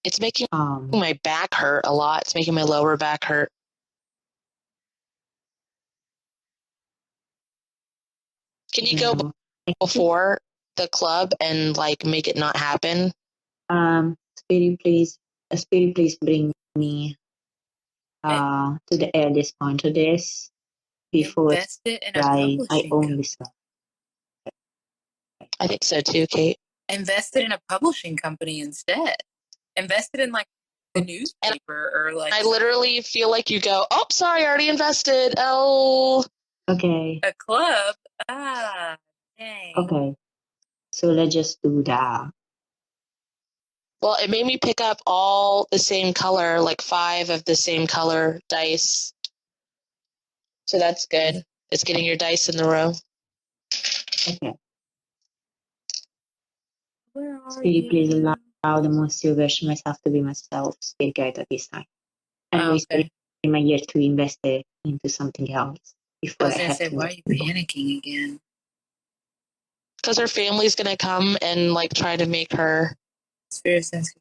It's making my back hurt a lot. It's making my lower back hurt. Can you go before the club and like make it not happen? Spirit, please bring me to the earliest point of this before Invest it in a I publishing own company. this stuff. I think so too, Kate. Invested in a publishing company instead. Invested in like the newspaper or like. I literally feel like you go, oh, sorry, I already invested. Oh. Okay. A club? Ah, dang. Okay. So let's just do that. Well, it made me pick up all the same color, like 5 of the same color dice. So that's good. It's getting your dice in the row. Okay. Where are Spirit, you? please allow the most version myself to be myself, spirit guide at this time. And Okay. in my year to invest it into something else I before was I gonna have say, to. why are you panicking again? Because her family's going to come and like try to make her Spirit sense.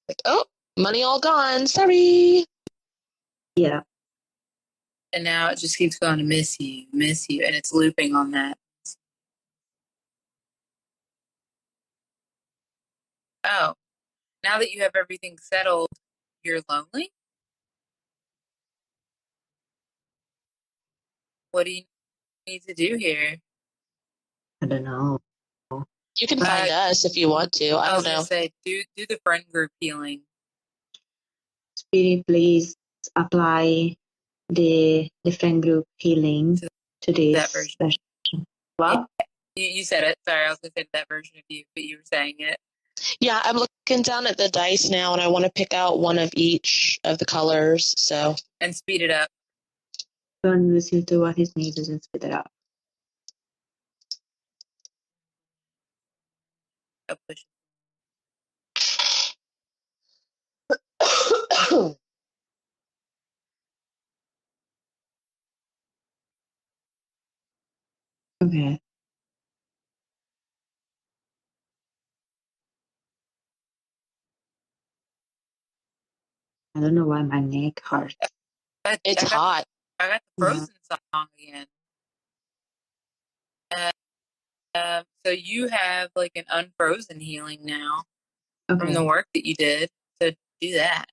like, oh, money all gone. Sorry. Yeah. And now it just keeps going to miss you, and it's looping on that. Oh, now that you have everything settled, you're lonely? What do you need to do here? I don't know. You can find us if you want to. I was don't know. gonna say do the friend group healing. Spirit, please apply the friend group healing to this that version. session. What? You said it. Sorry, I was gonna say that version of you, but you were saying it. Yeah, I'm looking down at the dice now, and I want to pick out one of each of the colors. So and speed it up. Don't listen to what is needed and spit it out. Oh, push. Okay. I don't know why my neck hurts. It's hot. I got the Frozen song again. So you have like an unfrozen healing now from the work that you did. So do that.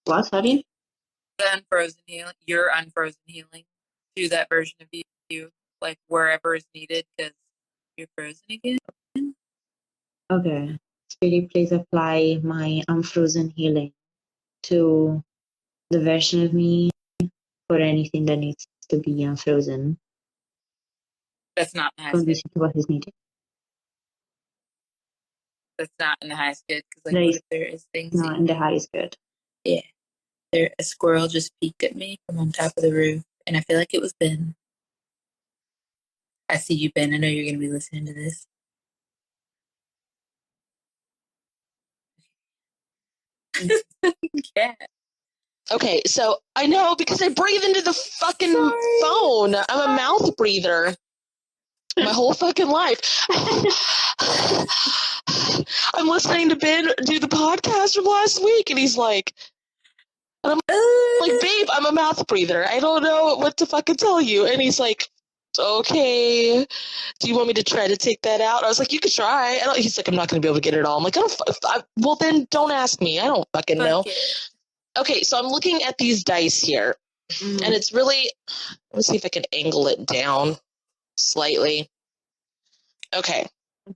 What, sorry? The unfrozen healing, your unfrozen healing. Do that version of you, like wherever is needed, because you're frozen again. Okay. Spirit, please apply my unfrozen healing to the version of me for anything that needs to be unfrozen. That's not in the Don't highest good. listen to what is needed. That's not in the highest good, because like there is things not in the highest good. Yeah. A squirrel just peeked at me from on top of the roof, and I feel like it was Ben. I see you, Ben. I know you're going to be listening to this. Cat. Okay, so I know because I breathe into the fucking phone. I'm a mouth breather. My whole fucking life. I'm listening to Ben do the podcast from last week, and he's like, and I'm like, babe, I'm a mouth breather. I don't know what to fucking tell you. And he's like, okay, do you want me to try to take that out? I was like, you could try. He's like, I'm not going to be able to get it all. I'm like, well, then don't ask me. I don't fucking know. Okay, so I'm looking at these dice here, and it's really, let's see if I can angle it down slightly. Okay.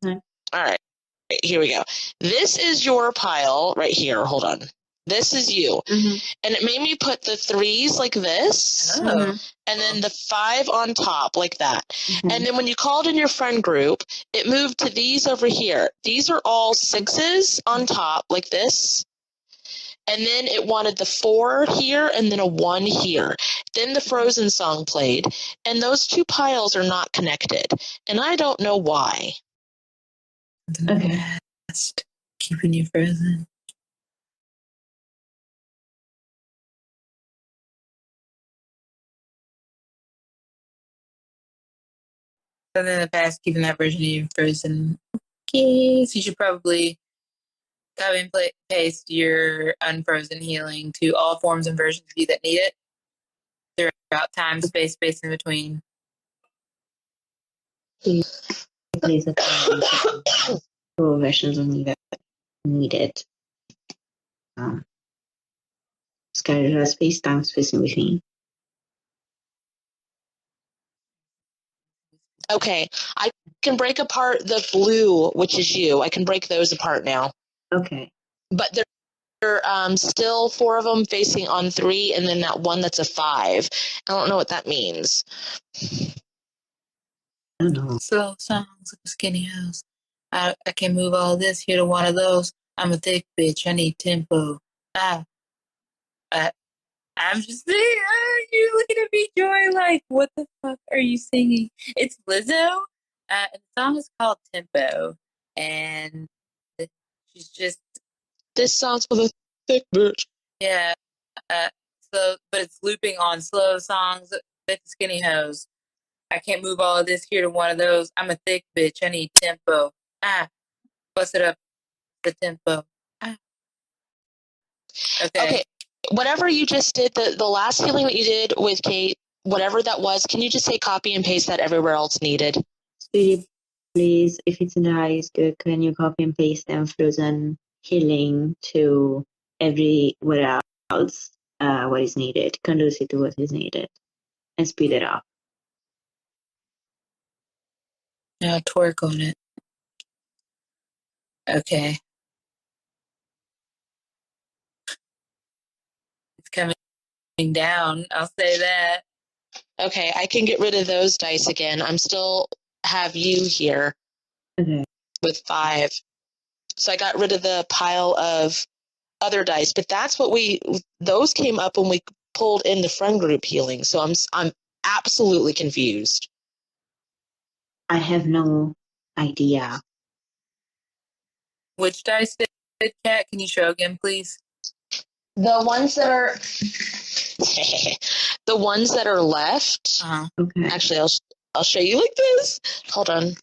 All right, here we go. This is your pile right here. Hold on. This is you. And it made me put the 3s like this, and then the 5 on top like that. And then when you called in your friend group, it moved to these over here. These are all 6s on top like this. And then it wanted the 4 here and then a 1 here. Then the Frozen song played, and those 2 piles are not connected. And I don't know why. Okay. Keeping you frozen. And in the past, keeping that version of you frozen. Okay, so you should probably copy and paste your unfrozen healing to all forms and versions of you that need it throughout time, space in between. Please apply to versions of me that need it. Schedule space, time, space in between. Okay, I can break apart the blue, which is you. I can break those apart now. Okay. But there are still 4 of them facing on 3, and then that one that's a 5. I don't know what that means. I don't know. Slow songs like a skinny house. I can move all this here to one of those. I'm a thick bitch. I need tempo. I'm just saying, you're looking at me, Joy, like, what the fuck are you singing? It's Lizzo. And the song is called Tempo. And she's just... This song's for the thick bitch. Yeah. But it's looping on slow songs, thick skinny hoes. I can't move all of this here to one of those. I'm a thick bitch. I need tempo. Bust it up. The tempo. Okay. Whatever you just did, the last healing that you did with Kate, whatever that was, can you just say copy and paste that everywhere else needed? Sweetie, please, if it's in the highest good, can you copy and paste them frozen healing to everywhere else what is needed, conducive to what is needed? and speed it up. Now torque on it. Okay. It's coming down. I'll say that. Okay, I can get rid of those dice again. I'm still have you here with 5. So I got rid of the pile of other dice, but that's what those came up when we pulled in the friend group healing. So I'm absolutely confused. I have no idea. Which dice did Cat? Can you show again, please? The ones that are the ones that are left. Okay. Actually, I'll show you like this. Hold on.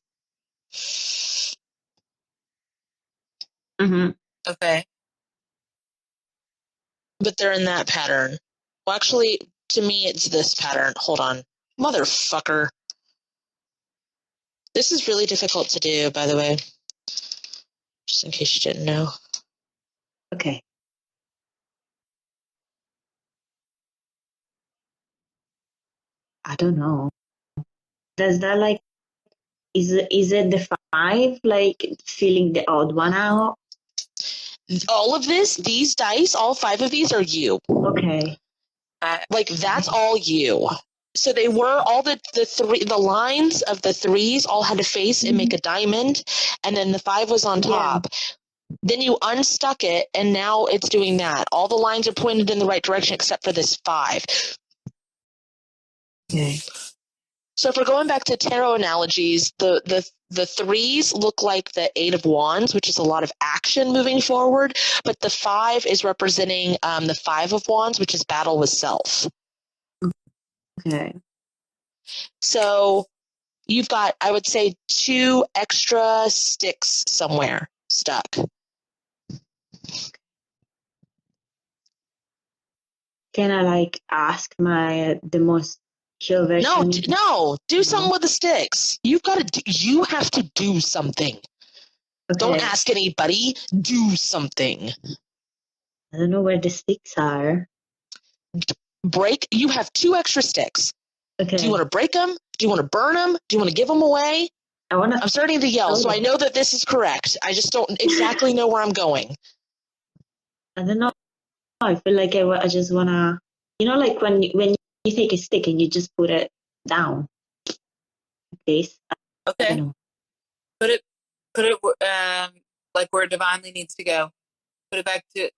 Mm-hmm. Okay. But they're in that pattern. Well, actually, to me, it's this pattern. Hold on. Motherfucker. This is really difficult to do, by the way. Just in case you didn't know. Okay. I don't know. Does that like is it the 5 like filling the odd one out? All of these dice, all 5 of these are you. Okay. Like that's all you. So they were all the lines of the 3s all had a face and make a diamond, and then the 5 was on top. Yeah. Then you unstuck it, and now it's doing that. All the lines are pointed in the right direction except for this 5. Okay. So if we're going back to tarot analogies, the 3s look like the 8 of Wands, which is a lot of action moving forward, but the 5 is representing the 5 of Wands, which is battle with self. Okay. So you've got, I would say, 2 extra sticks somewhere stuck. Can I like ask the most chill version? No, do something with the sticks. You have to do something. Okay. Don't ask anybody. Do something. I don't know where the sticks are. You have 2 extra sticks. Okay. Do you want to break them? Do you want to burn them? Do you want to give them away? I'm starting to yell, so I know that this is correct. I just don't exactly know where I'm going. I don't know. I feel like I just want to, like when you take a stick and you just put it down. Like this. Okay. Put it like where it divinely needs to go. Put it back to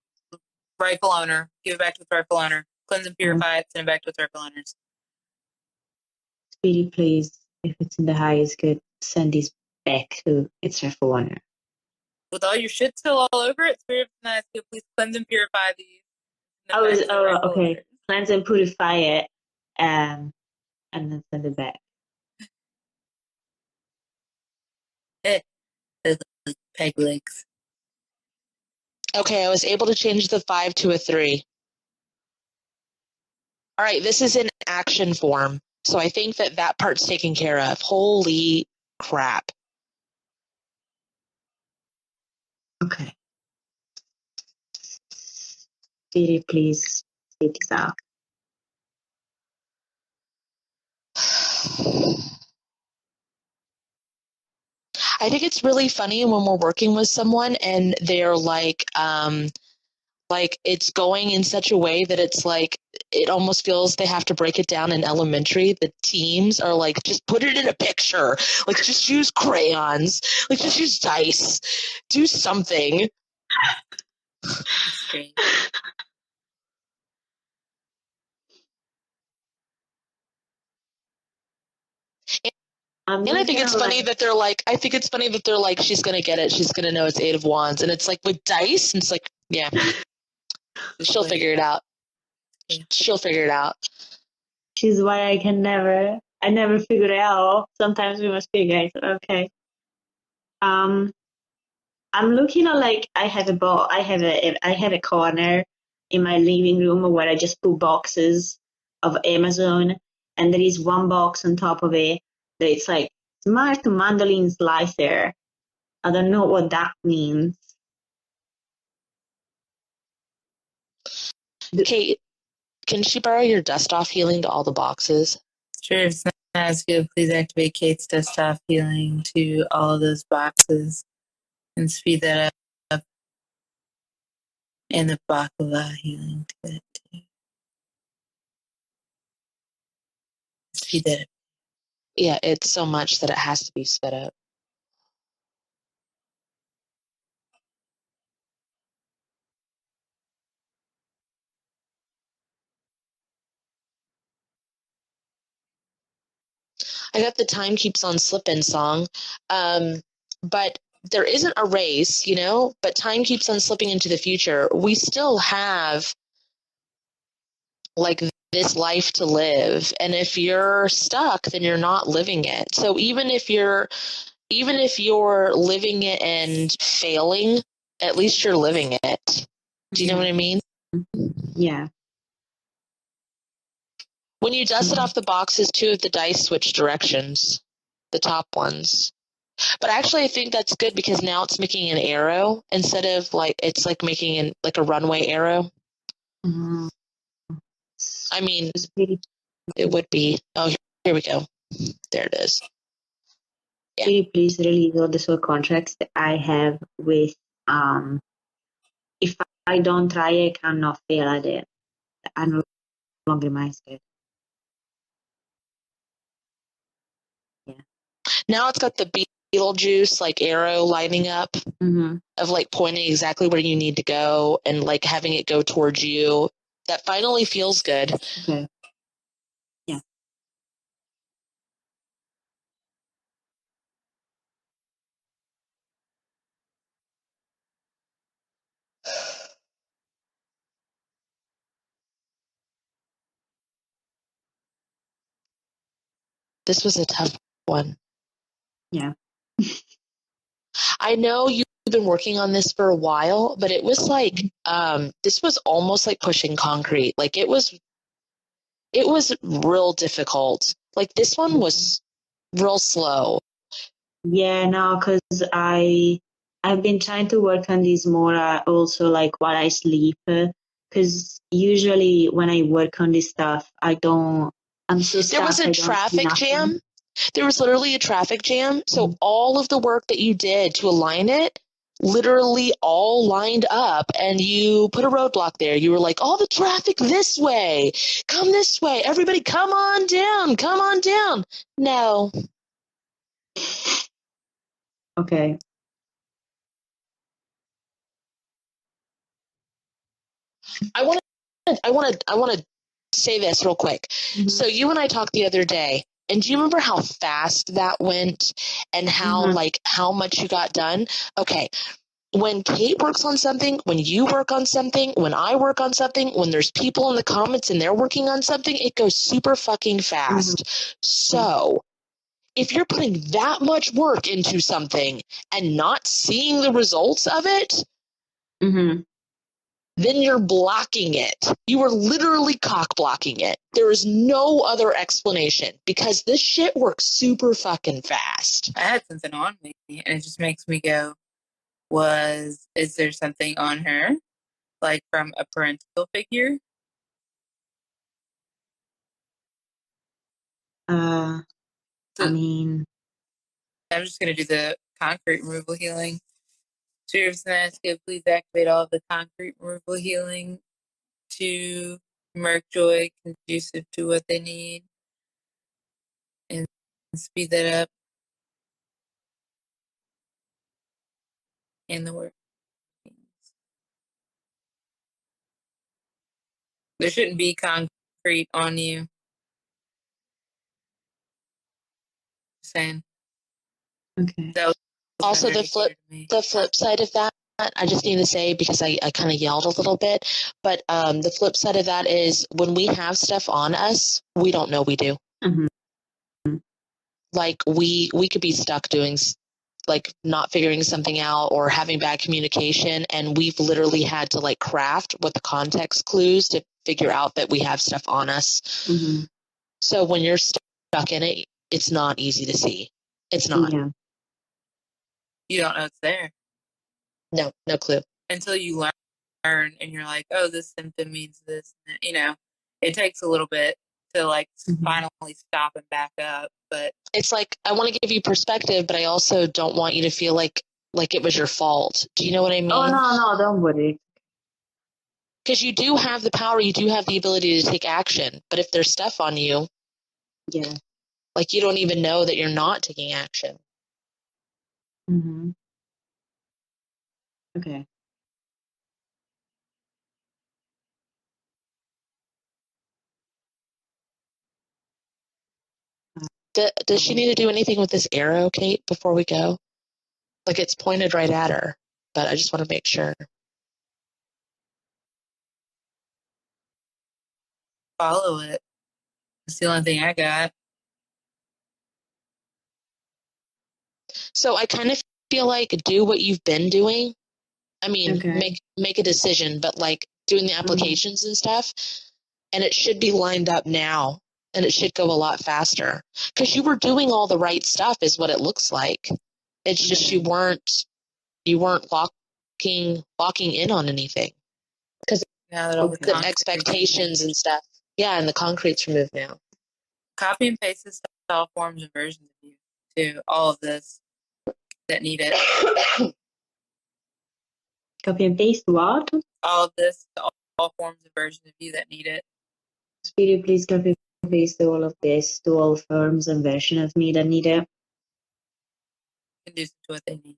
rightful owner. Give it back to its rightful owner. Cleanse and purify it. Send it back to its rightful owners. Speedy, please, if it's in the highest good, send this back to its rightful owner. With all your shit still all over it, Spirit of the Night, please cleanse and purify these. Okay. Cleanse and purify it, and then send it back. Those like peg legs. Okay, I was able to change the 5 to a 3. All right, this is in action form, so I think that part's taken care of. Holy crap. Okay. Speedy, please take this out. I think it's really funny when we're working with someone and they're like it's going in such a way that it's like it almost feels they have to break it down in elementary. The teams are like, just put it in a picture. Like, just use crayons. Like, just use dice. Do something. That's great. And I think it's funny that they're like, she's going to get it. She's going to know it's 8 of Wands. And it's like with dice, and it's like, yeah, she'll figure it out. She'll figure it out. Which is why I never figure it out. Sometimes we must figure it out. Okay. I'm looking at I have a corner in my living room where I just put boxes of Amazon, and there is one box on top of it that it's like smart mandolin slicer. I don't know what that means. Okay, Can she borrow your dust off healing to all the boxes? Sure, if it's not as good, please activate Kate's dust off healing to all of those boxes and speed that up. And the baklava healing to it too. Speed that up. Yeah, it's so much that it has to be sped up. I got the Time Keeps on Slippin' song, but there isn't a race, you know, but time keeps on slipping into the future. We still have like this life to live, and if you're stuck, then you're not living it. So even if you're living it and failing, at least you're living it. Do you know what I mean? Yeah. When you dust it off the boxes, 2 of the dice switch directions, the top ones. But actually, I think that's good because now it's making an arrow instead of like it's like making like a runway arrow. Mhm. I mean, It's really, it would be. Oh, here we go. There it is. Yeah. really please release all the soul contracts that I have with if I don't try, I cannot fail at it. I'm no longer mindset. Yeah. Now it's got the Beetlejuice like arrow lining up Mm-hmm. of like pointing exactly where you need to go and like having it go towards you. That finally feels good. Okay. Yeah. This was a tough one. Yeah. I know you've been working on this for a while, but it was like this was almost like pushing concrete. Like it was real difficult. Like this one was real slow. Yeah, no, because I've been trying to work on this more also like while I sleep. Because usually when I work on this stuff, I'm so There was stuck. a I don't see traffic nothing. jam. There was literally a traffic jam. So all of the work that you did to align it literally all lined up, and you put a roadblock there. You were like, all the traffic this way. Come this way. Everybody come on down. Come on down. No. Okay. I want to say this real quick. Mhm. So you and I talked the other day, and do you remember how fast that went and how like how much you got done? Okay. When Kate works on something, when you work on something, when I work on something, when there's people in the comments and they're working on something, it goes super fucking fast. So if you're putting that much work into something and not seeing the results of it, Mm-hmm. then you're blocking it. You are literally cock blocking it. There is no other explanation because this shit works super fucking fast. I had something on me, and it just makes me go, is there something on her? Like from a parental figure? I mean, I'm just going to do the concrete removal healing. Sheriff's Nashville, please activate all of the concrete removal healing to Merkjoy, conducive to what they need, and speed that up in the work. There shouldn't be concrete on you. Just saying. okay. That was Also, very clear to me. the flip side of that, I just need to say because I kind of yelled a little bit, but the flip side of that is when we have stuff on us, we don't know we do. Mhm. Like we could be stuck doing like not figuring something out or having bad communication, and we've literally had to like craft what the context clues to figure out that we have stuff on us. Mhm. So when you're stuck in it, it's not easy to see. It's not. Yeah. You don't know it's there No clue. until you learn and you're like, oh, this symptom means this. You know, it takes a little bit to like Mhm. finally stop and back up. But It's like I want to give you perspective, but I also don't want you to feel like it was your fault. Do you know what I Oh, mean? no, don't worry. Because you do have the power, you do have the ability to take action. But if there's stuff on you, Yeah. like you don't even know that you're not taking action. Mm-hmm. Okay. Does she need to do anything with this arrow, Kate, before we go? Like it's pointed right at her, but I just want to make sure. follow it. It's the only thing I got. So I kind of feel like do what you've been doing. I mean, Okay. make a decision, but like doing the applications and stuff, and it should be lined up now, and it should go a lot faster because you were doing all the right stuff, is what it looks like. It's just Okay. you weren't locking in on anything because Now that all the the concrete expectations and stuff. Yeah, and the concrete's removed now. copy and paste this to all forms and versions of you to all of this that need it. Copy and paste what? All of this to all forms and versions of you that need it. Spirit, please copy and paste all of this to all firms and versions of me that need it. Conducive to what they need.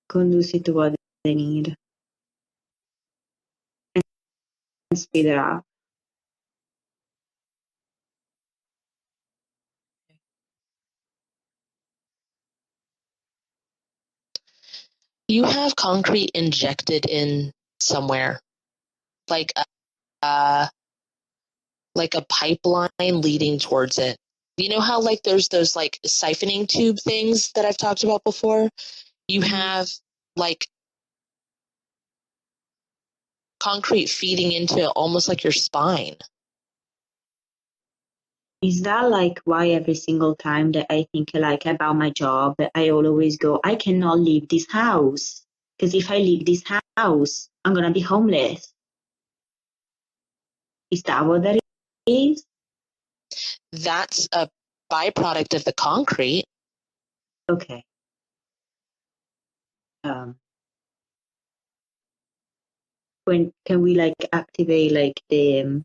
Conducive to what they need. And speed it up. You have concrete injected in somewhere, like like a pipeline leading towards it. You know how like there's those like siphoning tube things that I've talked about before? You have like concrete feeding into almost like your spine. Is that like why every single time that I think like about my job, I always go, I cannot leave this house. Because if I leave this house, I'm gonna be homeless. Is that what that is? That's a byproduct of the concrete. Okay. When can we like activate like the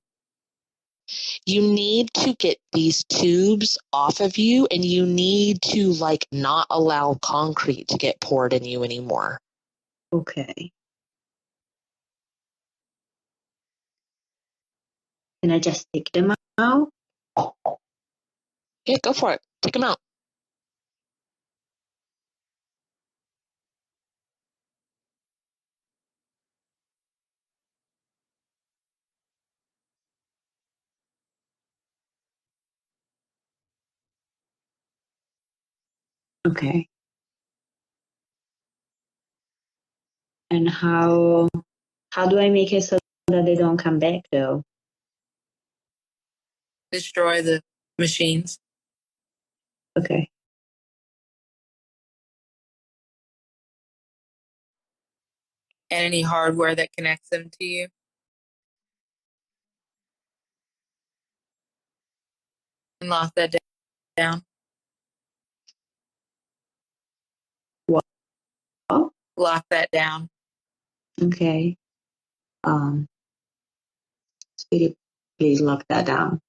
You need to get these tubes off of you, and you need to like not allow concrete to get poured in you anymore. okay. Can I just take them out? Yeah, go for it. Take them out. Okay. And how do I make it so that they don't come back though? Destroy the machines. Okay. And any hardware that connects them to you. And lock that down. What? Lock that down. Okay. Spirit, please lock that down.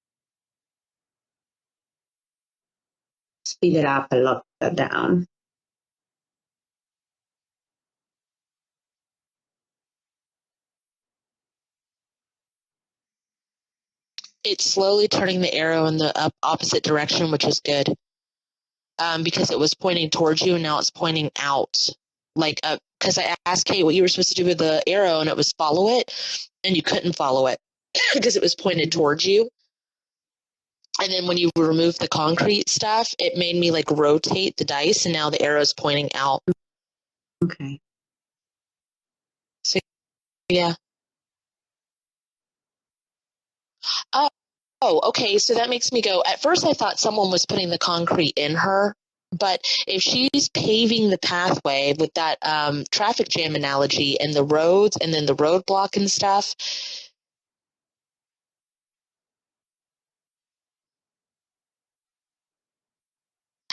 Speed it up and lock that down. It's slowly turning the arrow in the opposite direction, which is good. Because it was pointing towards you and now it's pointing out. Like, because I asked Kate what you were supposed to do with the arrow, and it was follow it, and you couldn't follow it because it was pointed towards you. And then when you remove the concrete stuff, it made me like rotate the dice, and now the arrow's pointing out. Okay. So, yeah. Oh, okay. So that makes me go. At first, I thought someone was putting the concrete in her, but if she's paving the pathway with that traffic jam analogy and the roads and then the roadblock and stuff,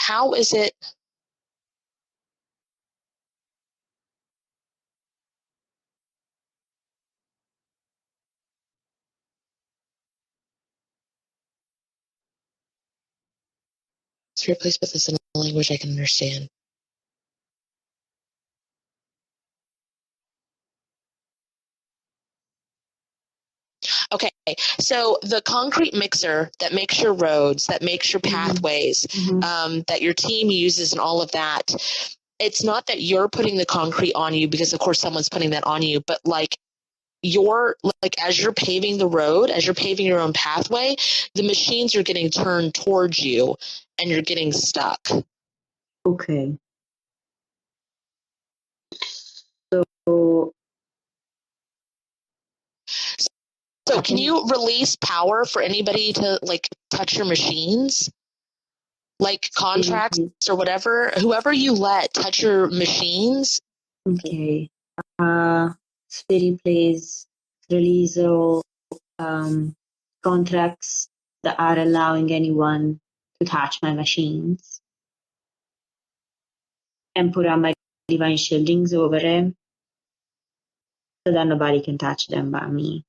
how is it? Let's replace with this in a language I can understand. Okay, so the concrete mixer that makes your roads, that makes your pathways, that your team uses and all of that, it's not that you're putting the concrete on you because, of course, someone's putting that on you, but like as you're paving the road, as you're paving your own pathway, the machines are getting turned towards you and you're getting stuck. Okay. So can you release power for anybody to like touch your machines? Like contracts or whatever, whoever you let touch your machines. Okay. Spirit, please release all contracts that are allowing anyone to touch my machines and put on my divine shieldings over them so that nobody can touch them but me.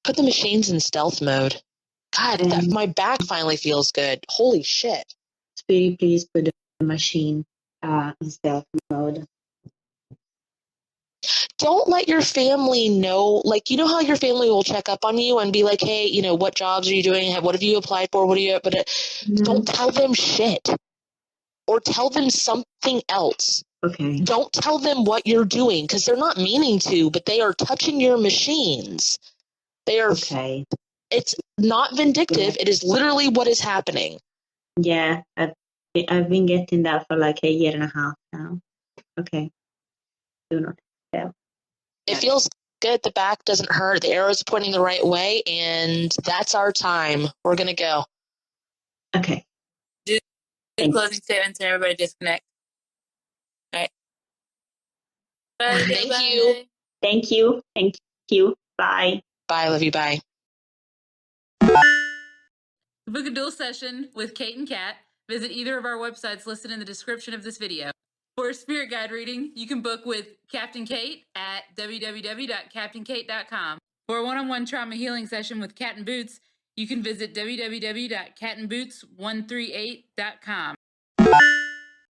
Put the machines in stealth mode. God, my back finally feels good. Holy shit. Spirit, please put the machine in stealth mode. Don't let your family know, like, you know how your family will check up on you and be like, hey, you know, what jobs are you doing? What have you applied for? Don't tell them shit. Or tell them something else. Okay. Don't tell them what you're doing because they're not meaning to, but they are touching your machines. They are. Okay. It's not vindictive. Yeah. It is literally what is happening. Yeah, I've been getting that for like a year and a half now. Okay. Do not tell. It feels good. The back doesn't hurt. The arrow's pointing the right way, and that's our time. We're going to go. Okay. Do closing statements and everybody disconnect. All right. Bye. Thank bye. you. Thank you. Thank you. Bye. Bye. Love you. Bye. To book a dual session with Kate and Kat, visit either of our websites listed in the description of this video. For a spirit guide reading, you can book with Captain Kate at www.captainkate.com. For a one-on-one trauma healing session with Cat and Boots, you can visit www.catandboots138.com.